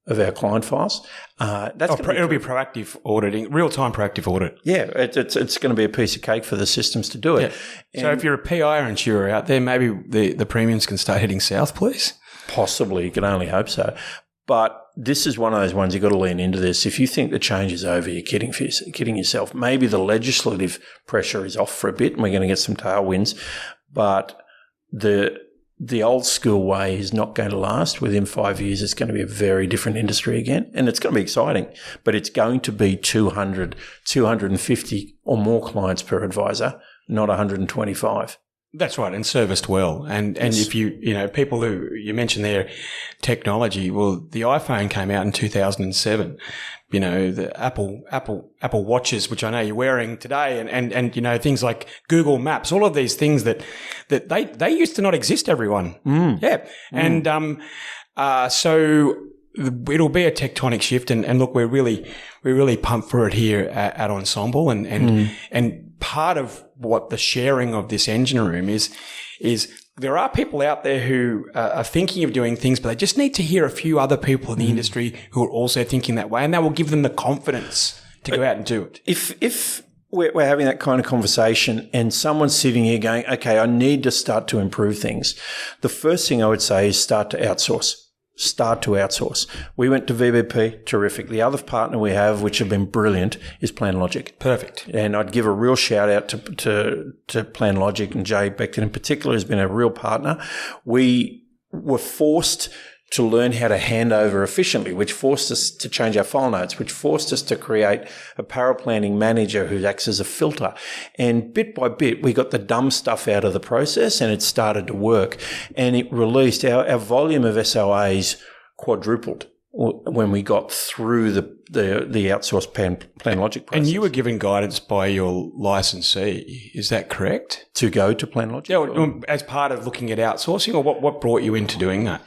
of our client files. It'll be proactive auditing, real-time proactive audit. Yeah, it's going to be a piece of cake for the systems to do it. Yeah. So if you're a PI or insurer out there, maybe the premiums can start heading south, please? Possibly. You can only hope so. But this is one of those ones you've got to lean into this. If you think the change is over, you're kidding yourself. Maybe the legislative pressure is off for a bit and we're going to get some tailwinds, but the old school way is not going to last. Within 5 years, it's going to be a very different industry again, and it's going to be exciting, but it's going to be 200, 250 or more clients per advisor, not 125. That's right, and serviced well. And Yes. if people who you mentioned there, technology, well, the iPhone came out in 2007. The Apple Watches, which I know you're wearing today, and things like Google Maps, all of these things that they used to not exist, everyone. Yeah. And so it'll be a tectonic shift, and look, we're really pumped for it here at Ensemble, and part of what the sharing of this engine room is there are people out there who are thinking of doing things, but they just need to hear a few other people in the industry who are also thinking that way, and that will give them the confidence to go out and do it. If we're having that kind of conversation and someone's sitting here going, okay, I need to start to improve things, the first thing I would say is start to outsource. We went to VBP, terrific. The other partner we have, which have been brilliant, is PlanLogic. Perfect. And I'd give a real shout out to PlanLogic, and Jay Beckton in particular has been a real partner. We were forced to learn how to hand over efficiently, which forced us to change our file notes, which forced us to create a paraplanning manager who acts as a filter. And bit by bit, we got the dumb stuff out of the process and it started to work. And it released our volume of SOAs quadrupled when we got through the outsourced PlanLogic process. And you were given guidance by your licensee, is that correct? To go to PlanLogic? Yeah, as part of looking at outsourcing, or what brought you into doing that?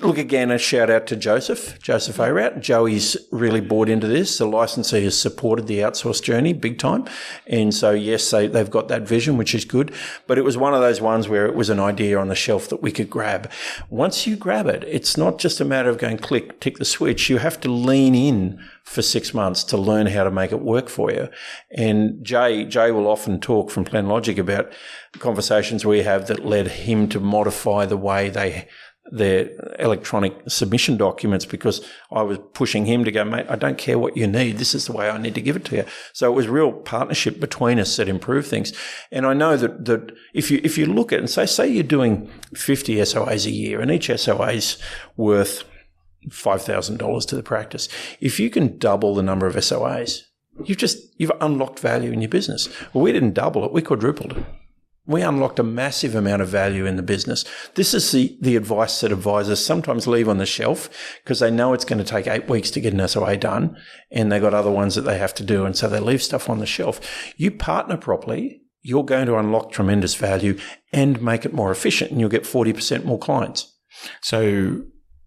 Look, again, a shout out to Joseph Arat. Joey's really bought into this. The licensee has supported the outsource journey big time. And so, yes, they've got that vision, which is good. But it was one of those ones where it was an idea on the shelf that we could grab. Once you grab it, it's not just a matter of going click, tick the switch. You have to lean in for 6 months to learn how to make it work for you. And Jay will often talk from PlanLogic about conversations we have that led him to modify the way their electronic submission documents, because I was pushing him to go, mate, I don't care what you need. This is the way I need to give it to you. So it was real partnership between us that improved things. And I know that if you look at it and say you're doing 50 SOAs a year and each SOA is worth $5,000 to the practice. If you can double the number of SOAs, you've unlocked value in your business. Well, we didn't double it. We quadrupled it. We unlocked a massive amount of value in the business. This is the advice that advisors sometimes leave on the shelf because they know it's going to take 8 weeks to get an SOA done and they've got other ones that they have to do. And so they leave stuff on the shelf. You partner properly, you're going to unlock tremendous value and make it more efficient, and you'll get 40% more clients. So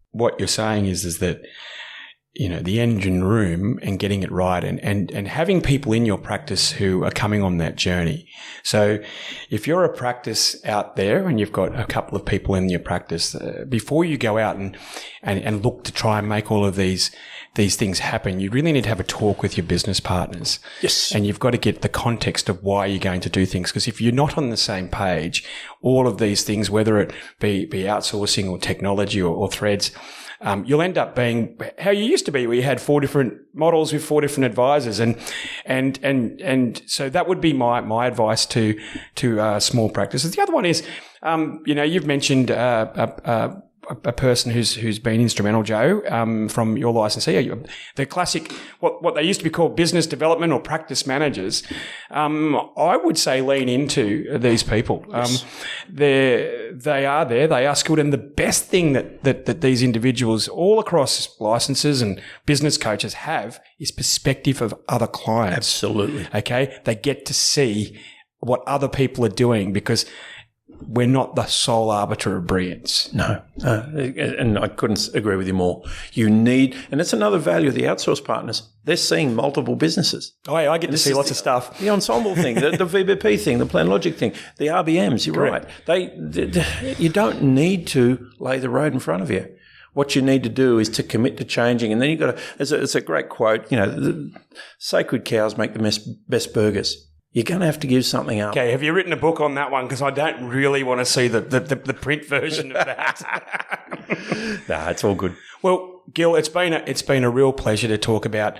what you're saying is that, the engine room and getting it right and having people in your practice who are coming on that journey. So if you're a practice out there and you've got a couple of people in your practice, before you go out and look to try and make all of these things happen, you really need to have a talk with your business partners. Yes. And you've got to get the context of why you're going to do things. Because if you're not on the same page, all of these things, whether it be outsourcing or technology or threads, you'll end up being how you used to be, where you had 4 different models with 4 different advisors, and so that would be my advice to small practices. The other one is, you've mentioned a person who's been instrumental, Joe, from your licensee, the classic, what they used to be called business development or practice managers. I would say lean into these people. Yes. They are skilled, and the best thing that these individuals all across licenses and business coaches have is perspective of other clients. Absolutely. Okay. They get to see what other people are doing, because we're not the sole arbiter of brilliance. No, and I couldn't agree with you more. You need, and that's another value of the outsource partners. They're seeing multiple businesses. Oh, yeah, I get to see lots of stuff. The ensemble thing, the VBP thing, the Plan Logic thing, the RBMs. You're Correct. right. You don't need to lay the road in front of you. What you need to do is to commit to changing, and then you've got to. It's a great quote. The sacred cows make the best burgers. You're going to have to give something up. Okay, have you written a book on that one? Because I don't really want to see the print version of that. Nah, it's all good. Well, Gil, it's been a real pleasure to talk about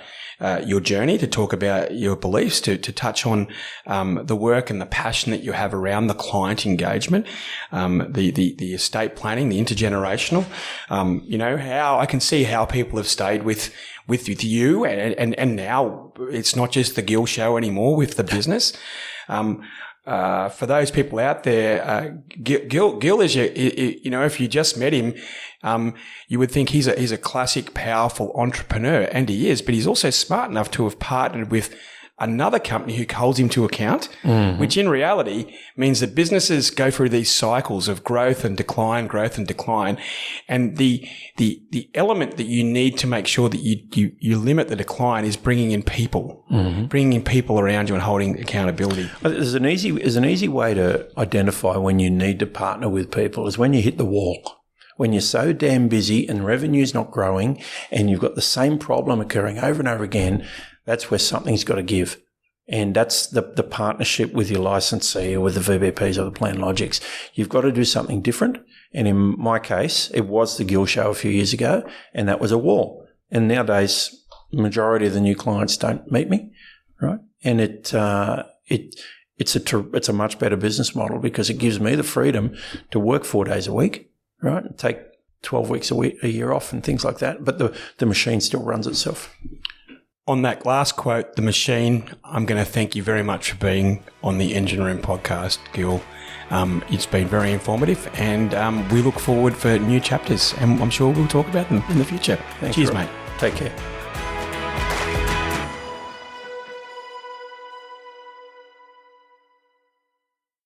your journey, to talk about your beliefs, to touch on the work and the passion that you have around the client engagement, the estate planning, the intergenerational. How I can see how people have stayed with you, and now it's not just the Gil show anymore with the business. For those people out there, Gil is if you just met him, you would think he's a classic, powerful entrepreneur, and he is, but he's also smart enough to have partnered with another company who holds him to account, which in reality means that businesses go through these cycles of growth and decline. And the element that you need to make sure that you limit the decline is bringing in people around you and holding accountability. There's an easy way to identify when you need to partner with people is when you hit the wall. When you're so damn busy and revenue's not growing and you've got the same problem occurring over and over again, that's where something's got to give. And that's the partnership with your licensee or with the VBPs or the Plan Logics. You've got to do something different. And in my case, it was the Gil show a few years ago, and that was a wall. And nowadays, the majority of the new clients don't meet me, right? And it's a much better business model because it gives me the freedom to work 4 days a week, right? And take 12 weeks a year off and things like that. But the machine still runs itself. On that last quote, the machine, I'm going to thank you very much for being on the Engine Room podcast, Gil. It's been very informative, and we look forward for new chapters, and I'm sure we'll talk about them in the future. Thanks, Cheers, Rob. mate. Take care.